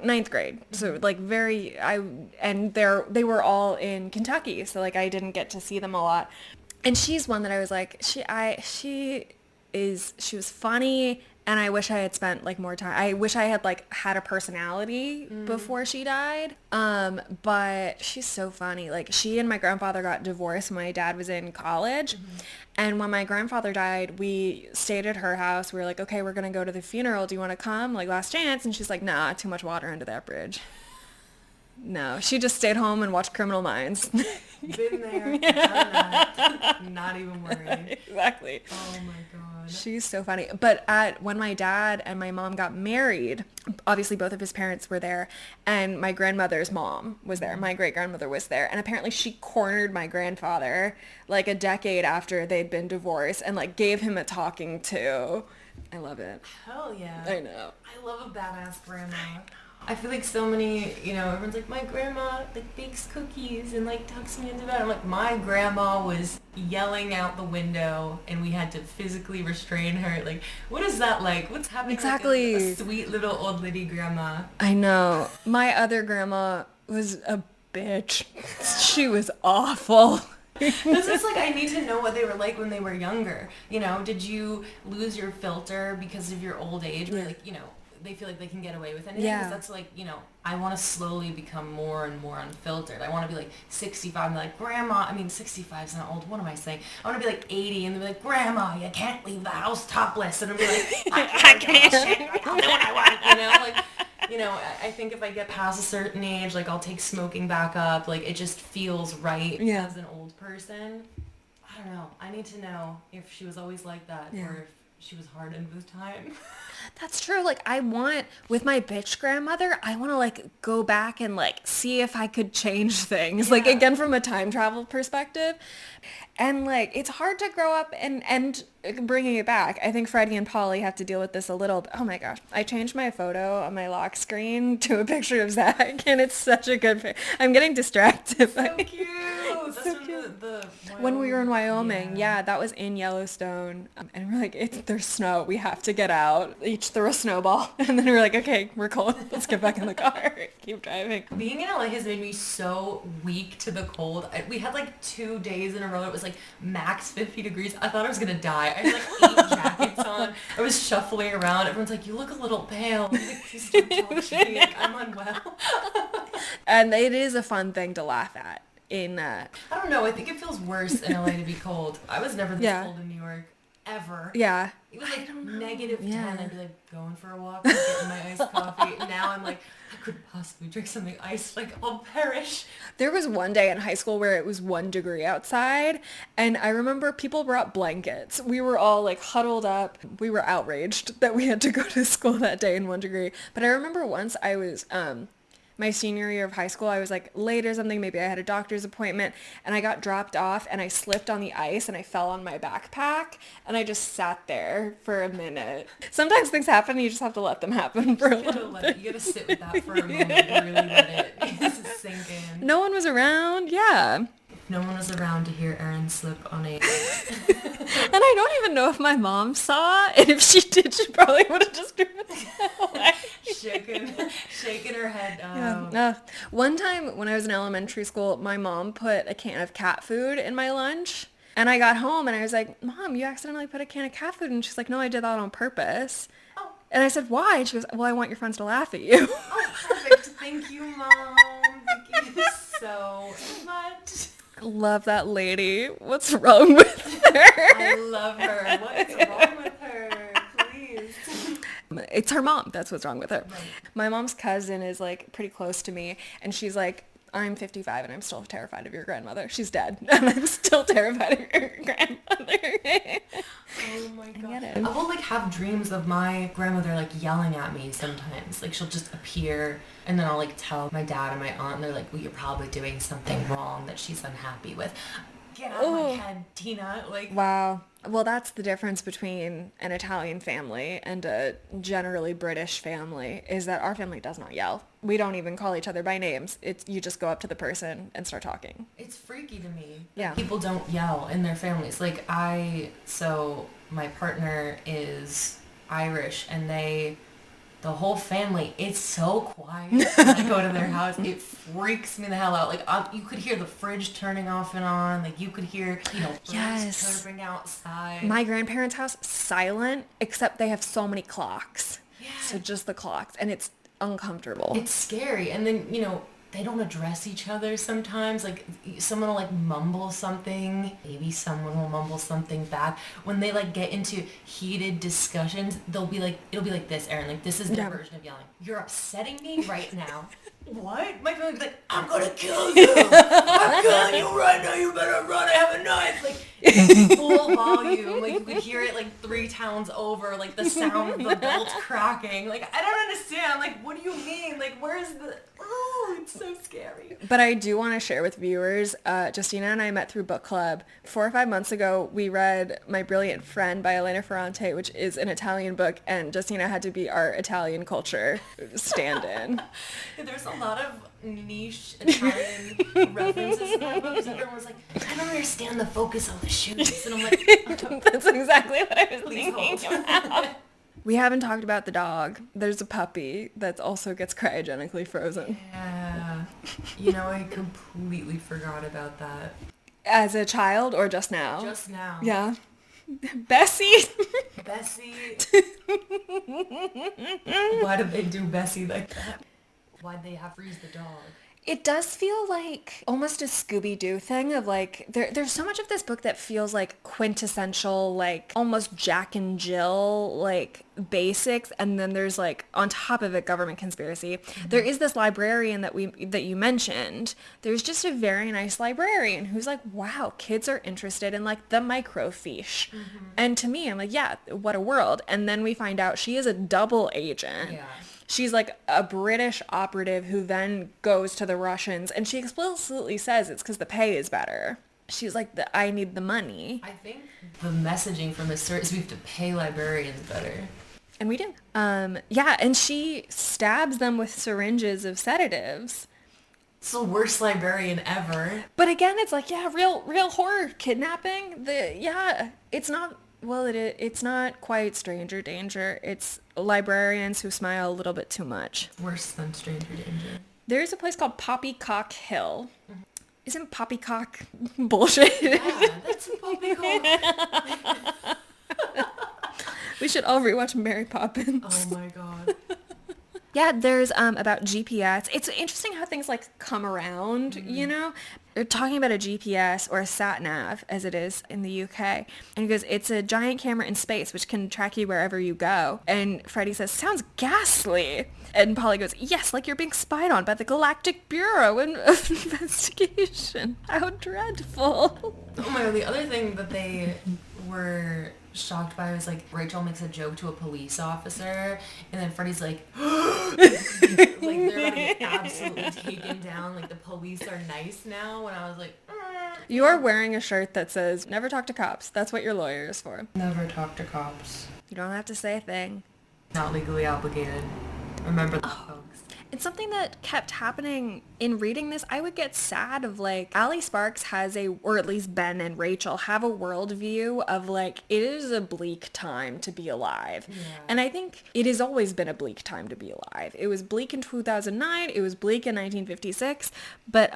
ninth grade. So like they were all in Kentucky, so like I didn't get to see them a lot. And she's one that I was like, she was funny, and I wish I had spent like more time. I wish I had like had a personality before she died. But she's so funny. Like she and my grandfather got divorced when my dad was in college. And when my grandfather died, we stayed at her house. We were like, okay, we're going to go to the funeral. Do you want to come? Like last chance. And she's like, nah, too much water under that bridge. No, she just stayed home and watched Criminal Minds. Been there, done that. Not even worried. Exactly. Oh my god. She's so funny. But when my dad and my mom got married, obviously both of his parents were there, and my grandmother's mom was there. My great-grandmother was there. And apparently she cornered my grandfather like a decade after they'd been divorced and like gave him a talking to. I love it. Hell yeah. I know. I love a badass grandma. I feel like so many, you know, everyone's like, my grandma like bakes cookies and like tucks me into bed. I'm like, my grandma was yelling out the window and we had to physically restrain her. Like, what is that like? What's happening? Exactly. Like a sweet little old lady grandma. I know. My other grandma was a bitch. She was awful. This is like, I need to know what they were like when they were younger. You know, did you lose your filter because of your old age? Or like, you know, they feel like they can get away with anything. Yeah. 'Cause that's like, you know, I want to slowly become more and more unfiltered. I want to be like 65 and be like, grandma, I mean, 65 is not old. What am I saying? I want to be like 80 and they'll be like, grandma, you can't leave the house topless. And I'll be like, I can't. Shit. I'll do what I want. You know, like, you know, I think if I get past a certain age, like I'll take smoking back up. Like it just feels right as an old person. I don't know. I need to know if she was always like that or if she was hardened with time. That's true. Like with my bitch grandmother, I want to like go back and like see if I could change things. Like again, from a time travel perspective. And like, it's hard to grow up and bringing it back. I think Freddie and Polly have to deal with this a little bit. Oh my gosh. I changed my photo on my lock screen to a picture of Zach, and it's such a good picture. I'm getting distracted. So cute. That's so from cute. the When we were in Wyoming, yeah, that was in Yellowstone. And we're like, there's snow. We have to get out. Each throw a snowball. And then we're like, okay, we're cold. Let's get back in the car. Keep driving. Being in LA has made me so weak to the cold. We had like 2 days in a row. It was like max 50 degrees. I thought I was going to die. I had like 8 jackets on. I was shuffling around. Everyone's like, you look a little pale. I'm like, please don't talk to me. Like, I'm unwell. And it is a fun thing to laugh at. I don't know. I think it feels worse in LA to be cold. I was never this cold in New York. Ever. Yeah. It was like -10. I'd be like going for a walk, getting my iced coffee. Now I'm like, I could possibly drink something iced. Like, I'll perish. There was one day in high school where it was 1 degree outside, and I remember people brought blankets. We were all like huddled up. We were outraged that we had to go to school that day in 1 degree. But I remember once I was my senior year of high school, I was like late or something. Maybe I had a doctor's appointment, and I got dropped off and I slipped on the ice and I fell on my backpack, and I just sat there for a minute. Sometimes things happen and you just have to let them happen for a little bit. You gotta sit with that for a moment and really let it sink in. No one was around. Yeah. No one was around to hear Erin slip on a... And I don't even know if my mom saw, and if she did, she probably would have just driven away. shaking her head. Yeah. One time when I was in elementary school, my mom put a can of cat food in my lunch, and I got home and I was like, Mom, you accidentally put a can of cat food, and she's like, no, I did that on purpose. Oh. And I said, why? And she goes, well, I want your friends to laugh at you. Oh, perfect. Thank you, Mom. Thank you so much. Love that lady. What's wrong with her? I love her. What is wrong with her? Please. It's her mom. That's what's wrong with her. Right. My mom's cousin is like pretty close to me, and she's like, I'm 55 and I'm still terrified of your grandmother. She's dead. And I'm still terrified of your grandmother. Oh my God. I get it. I will like have dreams of my grandmother like yelling at me sometimes. Like she'll just appear and then I'll like tell my dad and my aunt and they're like, well, you're probably doing something wrong that she's unhappy with. Get out of my head, Tina. Like, wow. Well, that's the difference between an Italian family and a generally British family, is that our family does not yell. We don't even call each other by names. It's you just go up to the person and start talking. it's freaky to me. Yeah. People don't yell in their families. Like so my partner is Irish and the whole family, it's so quiet when I go to their house. It freaks me the hell out. Like, you could hear the fridge turning off and on. Like, you could hear, birds chirping outside. My grandparents' house, silent, except they have so many clocks. Yeah. So just the clocks, and it's uncomfortable. It's scary. And then, they don't address each other sometimes. Like, someone will, like, mumble something. Maybe someone will mumble something back. When they, like, get into heated discussions, it'll be like this, Erin. Like, this is their version of yelling. You're upsetting me right now. What? My family's like, I'm gonna kill you. I'm killing you right now. You better run. I have a knife. Like, it's full volume. Like, you could hear it, like, 3 towns over. Like, the sound of the bolt cracking. Like, I don't understand. Like, what do you mean? Like, where's the... Oh, it's so scary. But I do want to share with viewers, Justina and I met through book club. 4 or 5 months ago, we read My Brilliant Friend by Elena Ferrante, which is an Italian book, and Justina had to be our Italian culture stand-in. There's a lot of niche Italian references in my books, and everyone was like, I don't understand the focus on the shoes. And I'm like, That's exactly what I was please thinking hold. about. We haven't talked about the dog. There's a puppy that also gets cryogenically frozen. Yeah. I completely forgot about that. As a child or just now? Just now. Yeah. Bessie. Bessie. Why did they do Bessie like that? Why'd they have freeze the dog? It does feel like almost a Scooby-Doo thing of like, there's so much of this book that feels like quintessential, like almost Jack and Jill, like basics. And then there's like, on top of it, government conspiracy. Mm-hmm. There is this librarian that you mentioned. There's just a very nice librarian who's like, wow, kids are interested in like the microfiche. Mm-hmm. And to me, I'm like, yeah, what a world. And then we find out she is a double agent. Yeah. She's like a British operative who then goes to the Russians, and she explicitly says it's because the pay is better. She's like, I need the money. I think the messaging from this story is we have to pay librarians better. And we do. Yeah, and she stabs them with syringes of sedatives. It's the worst librarian ever. But again, it's like, yeah, real horror kidnapping. It's not... Well, it's not quite stranger danger. It's librarians who smile a little bit too much. Worse than stranger danger. There's a place called Poppycock Hill. Mm-hmm. Isn't poppycock bullshit? Yeah, that's poppycock. We should all rewatch Mary Poppins. Oh my God. Yeah, there's about GPS. It's interesting how things like come around, mm-hmm. They're talking about a GPS or a sat nav, as it is in the UK. And he goes, it's a giant camera in space which can track you wherever you go. And Freddie says, sounds ghastly. And Polly goes, yes, like you're being spied on by the Galactic Bureau of Investigation. How dreadful. Oh my God, the other thing that they were shocked by was like Rachel makes a joke to a police officer and then Freddie's like like they're like absolutely taken down, like the police are nice now, and I was like You are wearing a shirt that says never talk to cops. That's what your lawyer is for. Never talk to cops. You don't have to say a thing. Not legally obligated. Remember that, folks. It's something that kept happening in reading this. I would get sad of like, Allie Sparks has or at least Ben and Rachel have a worldview of like, it is a bleak time to be alive. Yeah. And I think it has always been a bleak time to be alive. It was bleak in 2009. It was bleak in 1956. But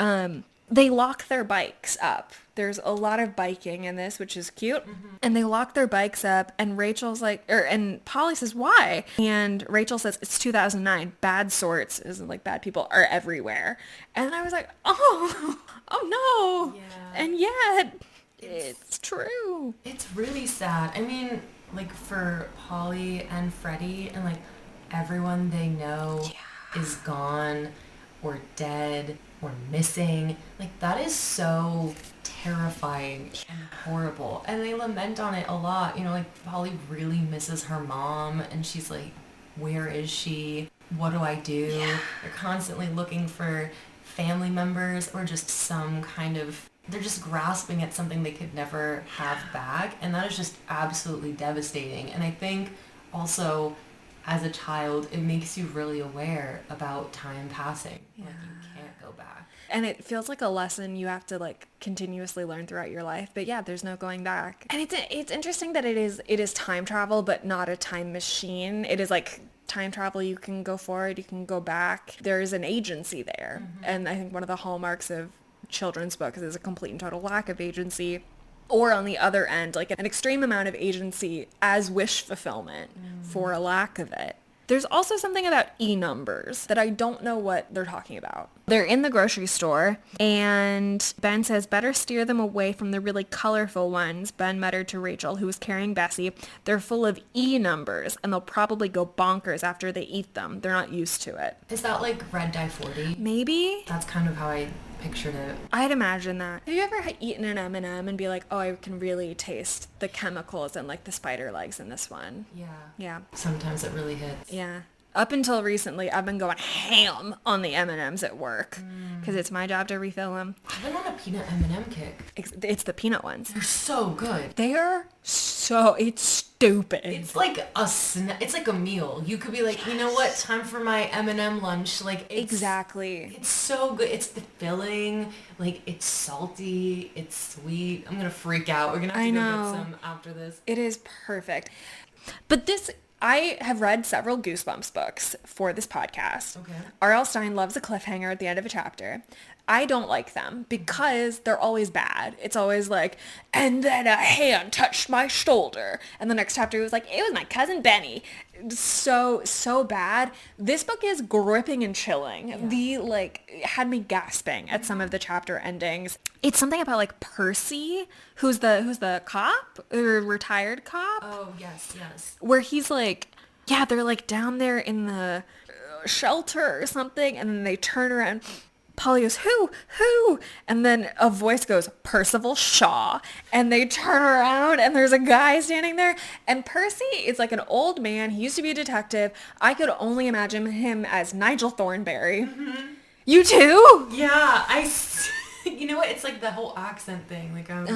they lock their bikes up. There's a lot of biking in this, which is cute. Mm-hmm. And they lock their bikes up, and Rachel's like, and Polly says, why? And Rachel says, it's 2009. Bad sorts, isn't like bad people, are everywhere. And I was like, oh no. Yeah. And yet, it's true. It's really sad. I mean, like for Polly and Freddie and like everyone they know is gone. or dead or missing. Like, that is so terrifying and horrible. And they lament on it a lot. You know, like, Polly really misses her mom, and she's like, where is she? What do I do? Yeah. They're constantly looking for family members or just some kind of... They're just grasping at something they could never have back. And that is just absolutely devastating. And I think also, as a child, it makes you really aware about time passing. Yeah. Like, you can't go back. And it feels like a lesson you have to like continuously learn throughout your life. But yeah, there's no going back. And it's interesting that it is time travel, but not a time machine. It is like time travel. You can go forward, you can go back. There is an agency there. Mm-hmm. And I think one of the hallmarks of children's books is a complete and total lack of agency. Or on the other end, like an extreme amount of agency as wish fulfillment for a lack of it. There's also something about E-numbers that I don't know what they're talking about. They're in the grocery store, and Ben says, better steer them away from the really colorful ones. Ben muttered to Rachel, who was carrying Bessie. They're full of E-numbers, and they'll probably go bonkers after they eat them. They're not used to it. Is that like red dye 40? Maybe. That's kind of how I pictured it. I'd imagine that. Have you ever eaten an M&M and be like, oh, I can really taste the chemicals and like the spider legs in this one? Yeah. Yeah. Sometimes it really hits. Yeah. Up until recently, I've been going ham on the M&Ms at work because it's my job to refill them. I've been on a peanut M&M kick. It's the peanut ones. They're so good. They are so... It's stupid. It's like it's like a meal. You could be like, you know what? Time for my M&M lunch. Like, exactly. It's so good. It's the filling. Like, it's salty. It's sweet. I'm gonna freak out. We're gonna have to go get some after this. It is perfect. But this... I have read several Goosebumps books for this podcast. Okay. R.L. Stine loves a cliffhanger at the end of a chapter. I don't like them because they're always bad. It's always like, and then a hand touched my shoulder. And the next chapter was like, it was my cousin Benny. So bad. This book is gripping and chilling. Yeah. Had me gasping at some of the chapter endings. It's something about like Percy, who's the cop, or retired cop. Oh, yes. Where he's like, yeah, they're like down there in the shelter or something. And then they turn around. Polly goes, who? And then a voice goes, Percival Shaw. And they turn around and there's a guy standing there. And Percy is like an old man. He used to be a detective. I could only imagine him as Nigel Thornberry. Mm-hmm. You too? Yeah, you know what? It's like the whole accent thing. Like, it's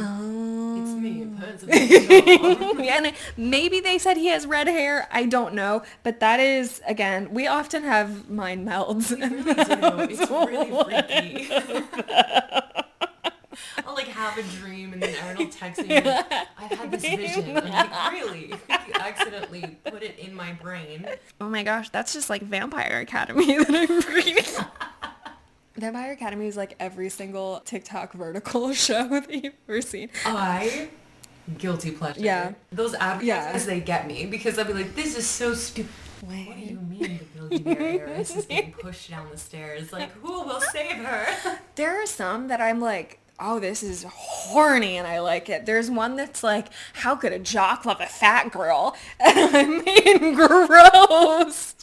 me, Percival Shaw. And maybe they said he has red hair. I don't know. But that is, again, we often have mind melds. We really do. It's really freaky. I'll like have a dream and then Aaron will text me, like, I've had this vision. I'm like, really? I think you accidentally put it in my brain. Oh my gosh, that's just like Vampire Academy that I'm reading. Vampire Academy is like every single TikTok vertical show that you've ever seen. Guilty pleasure. Yeah. Those advertisements, they get me because I'll be like, this is so stupid. Wait. What do you mean the billionaire heiress is being pushed down the stairs? Like, who will save her? There are some that I'm like, oh, this is horny and I like it. There's one that's like, how could a jock love a fat girl? And I mean, gross.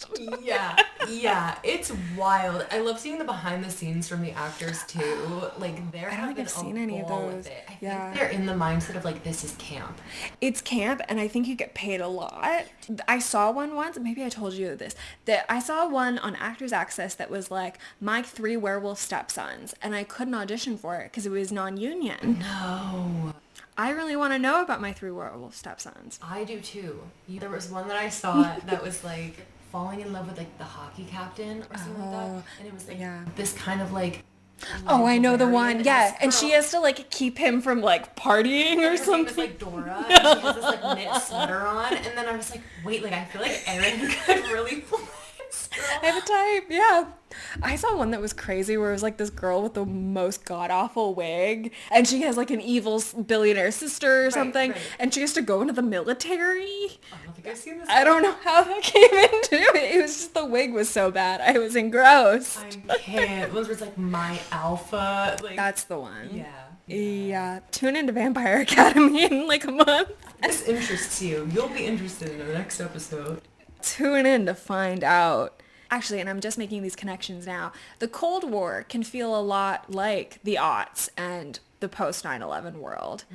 Yeah, it's wild. I love seeing the behind the scenes from the actors too. Like, I don't think I've seen any of those. I think they're in the mindset of like, this is camp. It's camp, and I think you get paid a lot. I saw one once, maybe I told you this, that I saw one on Actors Access that was like, my 3 werewolf stepsons, and I couldn't audition for it because it was non-union. No. I really want to know about my 3 werewolf stepsons. I do too. There was one that I saw that was like falling in love with like the hockey captain or something like that, and it was like this kind of like... Oh, I know the one. Yeah, and she has to like keep him from like partying or something. Her name is like Dora, and she has this like knit sweater on, and then I was like, wait, like I feel like Erin could really play this girl. I have a type, yeah. I saw one that was crazy where it was like this girl with the most god-awful wig, and she has like an evil billionaire sister or something, and she has to go into the military. I don't think I've seen this. I don't know how that came into it. It was just the wig was so bad. I was engrossed. I can't. Those was like My Alpha. Like, that's the one. Yeah. Tune into Vampire Academy in like a month. This interests you. You'll be interested in the next episode. Tune in to find out Actually, and I'm just making these connections now, the Cold War can feel a lot like the aughts and the post 9/11 world.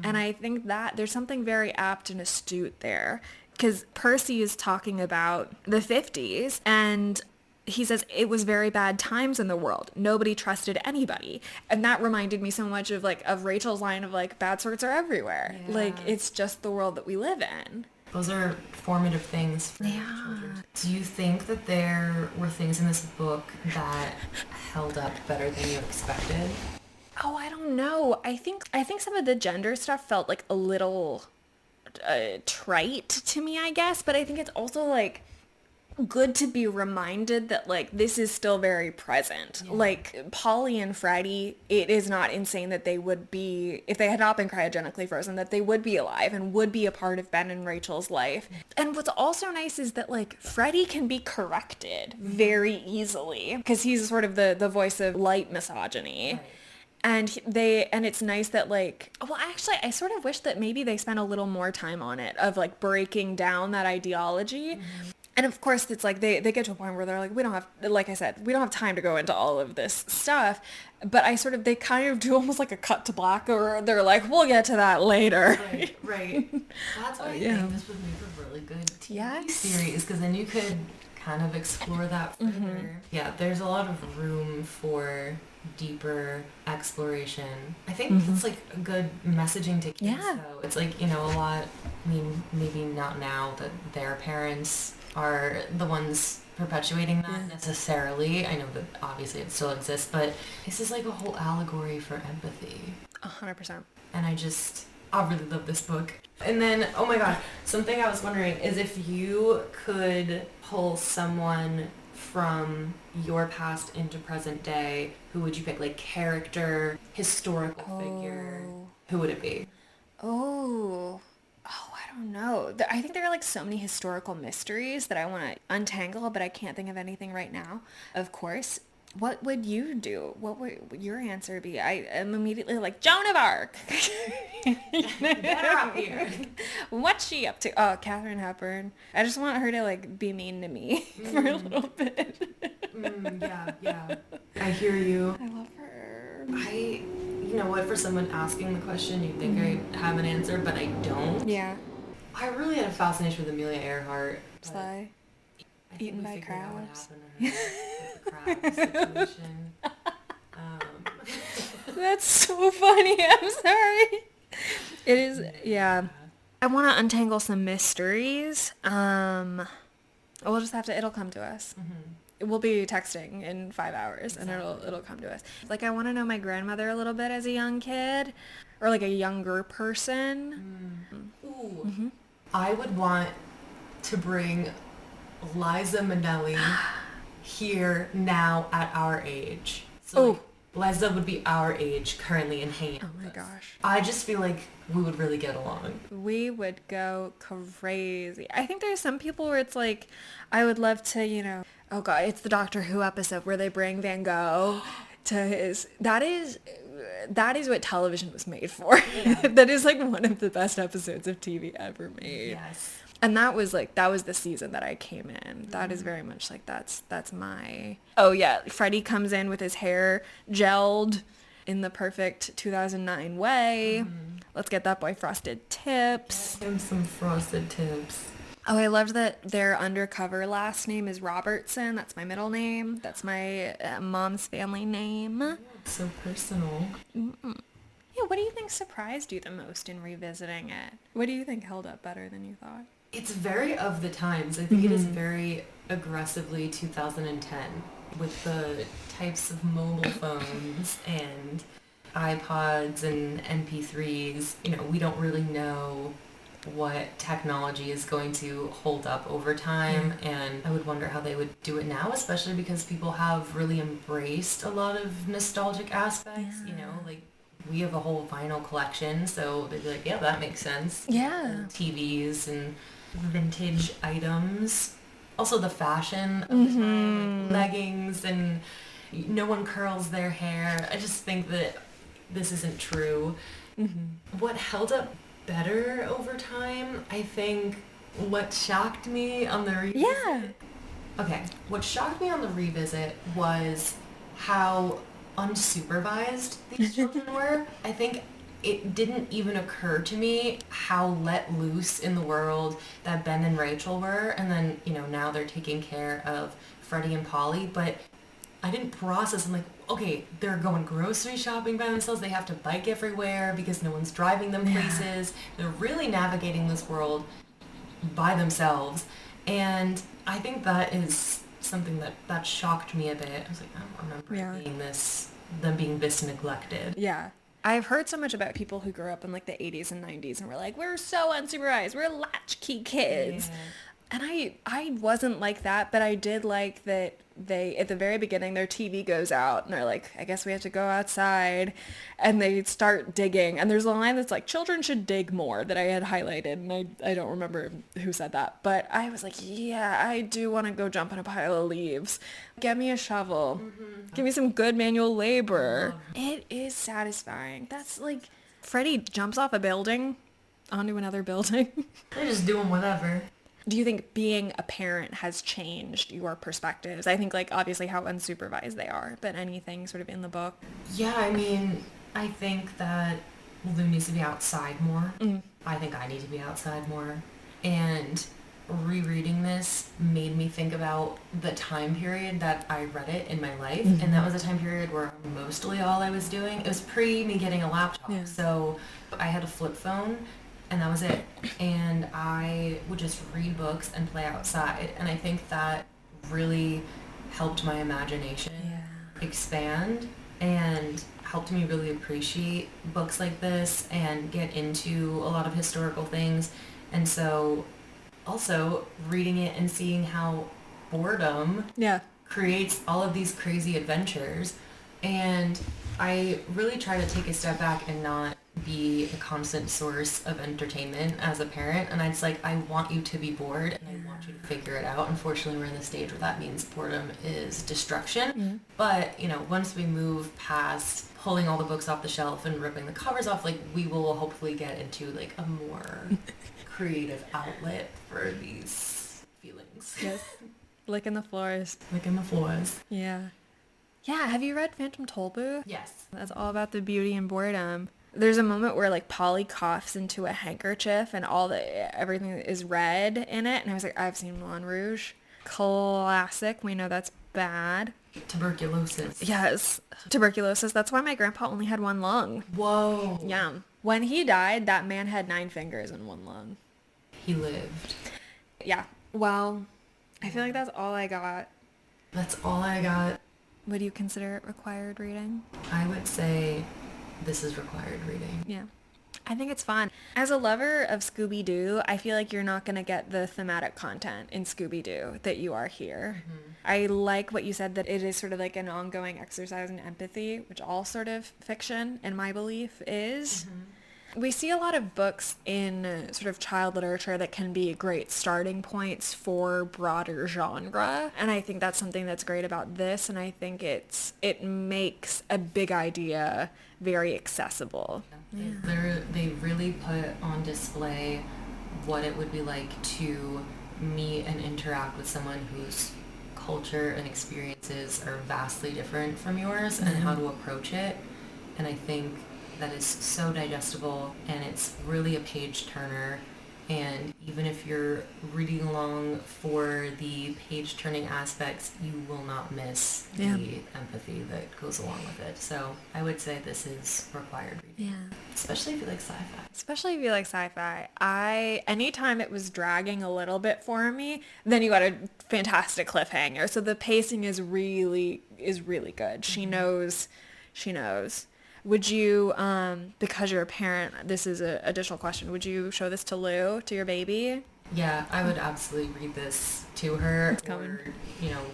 And I think that there's something very apt and astute there, because Percy is talking about the 50s, and he says it was very bad times in the world. Nobody trusted anybody. And that reminded me so much of Rachel's line of bad sorts are everywhere. Yeah. It's just the world that we live in. Those are formative things for children. Do you think that there were things in this book that held up better than you expected? Oh, I don't know. I think some of the gender stuff felt a little trite to me, I guess. But I think it's also good to be reminded that this is still very present. Yeah. Polly and Freddie, it is not insane that they would be, if they had not been cryogenically frozen, that they would be alive and would be a part of Ben and Rachel's life. And what's also nice is that Freddie can be corrected very easily, because he's sort of the voice of light misogyny. Right. And it's nice that actually I sort of wish that maybe they spent a little more time on it, of breaking down that ideology. Mm-hmm. And of course, it's they get to a point where they're we don't have, like I said, we don't have time to go into all of this stuff. But they kind of do almost a cut to black, or they're we'll get to that later. Right. That's why I think this would make a really good TV series, because then you could kind of explore that further. Mm-hmm. Yeah, there's a lot of room for deeper exploration. I think it's a good messaging to kids, though. It's a lot, I mean, maybe not now that their parents are the ones perpetuating that necessarily. I know that obviously it still exists, but this is a whole allegory for empathy. 100%. And I really love this book. And then, oh my god, something I was wondering is if you could pull someone from your past into present day, who would you pick? Character, historical figure, who would it be? I don't know. I think there are so many historical mysteries that I want to untangle, but I can't think of anything right now. Of course. What would you do? What would your answer be? I am immediately Joan of Arc. Get her up here. What's she up to? Oh, Katharine Hepburn. I just want her to be mean to me for a little bit. Yeah. I hear you. I love her. You know what, for someone asking the question, you'd think I have an answer, but I don't. Yeah. I really had a fascination with Amelia Earhart. Sly. Eaten by crabs. What happened to her with the crab situation. That's so funny. I'm sorry. It is, yeah. I want to untangle some mysteries. We'll just have to, it'll come to us. Mm-hmm. We'll be texting in 5 hours, exactly. And it'll come to us. I want to know my grandmother a little bit as a young kid, or a younger person. Ooh. Mm-hmm. I would want to bring Liza Minnelli here now at our age. So Liza would be our age currently in hanging. Oh my gosh. I just feel we would really get along. We would go crazy. I think there's some people where it's I would love to, oh god, it's the Doctor Who episode where they bring Van Gogh to his, that is what television was made for. Yeah. That is one of the best episodes of TV ever made. Yes. And that was the season that I came in. That is very much that's my, oh yeah, Freddie comes in with his hair gelled in the perfect 2009 way. Let's get that boy frosted tips. Give him some frosted tips. Oh, I loved that their undercover last name is Robertson. That's my middle name. That's my mom's family name. Yeah, it's so personal. Yeah, what do you think surprised you the most in revisiting it? What do you think held up better than you thought? It's very of the times. I think it is very aggressively 2010 with the types of mobile phones and iPods and MP3s. We don't really know what technology is going to hold up over time, and I would wonder how they would do it now, especially because people have really embraced a lot of nostalgic aspects. We have a whole vinyl collection, so they'd be yeah, that makes sense. Yeah. TVs and vintage items. Also the fashion of the time, leggings, and no one curls their hair. I just think that this isn't true. What held up better over time, I think what shocked me on the revisit Okay, what shocked me on the revisit was how unsupervised these children were. I think it didn't even occur to me how let loose in the world that Ben and Rachel were, and then, now they're taking care of Freddie and Polly, but I didn't process. I'm like, okay, they're going grocery shopping by themselves. They have to bike everywhere because no one's driving them places. They're really navigating this world by themselves. And I think that is something that shocked me a bit. I was like, I don't remember them being this neglected. Yeah. I've heard so much about people who grew up in like the 80s and 90s and were like, we're so unsupervised. We're latchkey kids. Yeah. And I wasn't like that, but I did like that they, at the very beginning, their TV goes out and they're like, I guess we have to go outside, and they start digging. And there's a line that's like, children should dig more, that I had highlighted, and I don't remember who said that. But I was like, yeah, I do want to go jump in a pile of leaves. Get me a shovel. Mm-hmm. Give me some good manual labor. It is satisfying. That's like, Freddie jumps off a building onto another building. They're just doing whatever. Do you think being a parent has changed your perspectives? I think, like, obviously how unsupervised they are, but anything sort of in the book? Yeah, I mean, I think that Lou needs to be outside more. Mm. I think I need to be outside more. And rereading this made me think about the time period that I read it in my life. Mm-hmm. And that was a time period where mostly all I was doing, it was pre me getting a laptop. Yeah. So I had a flip phone. And that was it. And I would just read books and play outside. And I think that really helped my imagination expand and helped me really appreciate books like this and get into a lot of historical things. And so also reading it and seeing how boredom creates all of these crazy adventures. And I really try to take a step back and not be a constant source of entertainment as a parent, and I want you to be bored and I want you to figure it out. Unfortunately, we're in the stage where that means boredom is destruction. Mm-hmm. But once we move past pulling all the books off the shelf and ripping the covers off, we will hopefully get into a more creative outlet for these feelings. Yes. Licking the floors. Yeah. Have you read Phantom Tollbooth? Yes. That's all about the beauty and boredom. There's a moment where Polly coughs into a handkerchief and everything is red in it, and I was like, I've seen Moulin Rouge. Classic. We know that's bad. Tuberculosis. Yes. Tuberculosis. That's why my grandpa only had one lung. Whoa. Yeah. When he died, that man had 9 fingers and 1 lung. He lived. Yeah. Well, I feel like that's all I got. That's all I got. Would you consider it required reading? I would say this is required reading. Yeah. I think it's fun. As a lover of Scooby-Doo, I feel like you're not going to get the thematic content in Scooby-Doo that you are here. Mm-hmm. I like what you said, that it is sort of like an ongoing exercise in empathy, which all sort of fiction, in my belief, is. Mm-hmm. We see a lot of books in sort of child literature that can be great starting points for broader genre. And I think that's something that's great about this. And I think it makes a big idea very accessible. Yeah. They really put on display what it would be like to meet and interact with someone whose culture and experiences are vastly different from yours, mm-hmm. and how to approach it. And I think that is so digestible, and it's really a page turner. And even if you're reading along for the page turning aspects, you will not miss the empathy that goes along with it. So I would say this is required reading. Yeah. Especially if you like sci-fi. Anytime it was dragging a little bit for me, then you got a fantastic cliffhanger. So the pacing is really good. Mm-hmm. She knows. Would you, because you're a parent, this is an additional question, would you show this to Lou, to your baby? Yeah, I would absolutely read this to her, or,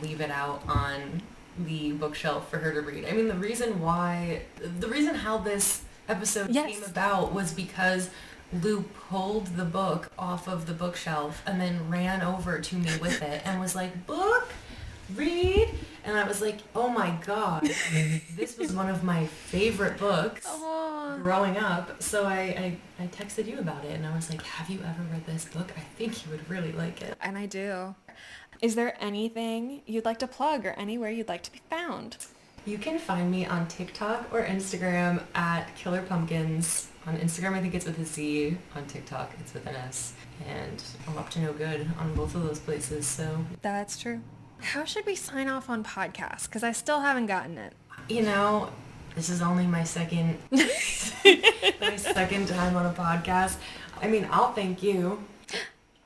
leave it out on the bookshelf for her to read. I mean, the reason how this episode came about was because Lou pulled the book off of the bookshelf and then ran over to me with it and was like, "Book? read. And I was like, oh my God, this was one of my favorite books growing up. So I texted you about it and I was like, have you ever read this book? I think you would really like it. And I do. Is there anything you'd like to plug or anywhere you'd like to be found? You can find me on TikTok or Instagram at Killer Pumpkins. On Instagram, I think it's with a Z. On TikTok, it's with an S. And I'm up to no good on both of those places, so... That's true. How should we sign off on podcasts? Because I still haven't gotten it. You know, this is only my second time on a podcast. I mean, I'll thank you.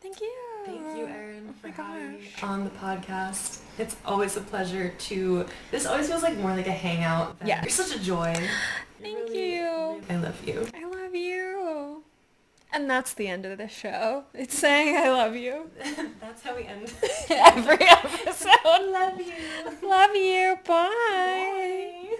Thank you. Thank you, Erin, for having me on the podcast. It's always a pleasure to... This always feels like more like a hangout. Yeah. You're such a joy. Thank you. I love you. I love you. And that's the end of the show. It's saying I love you. That's how we end every episode. Love you. Love you. Bye. Bye.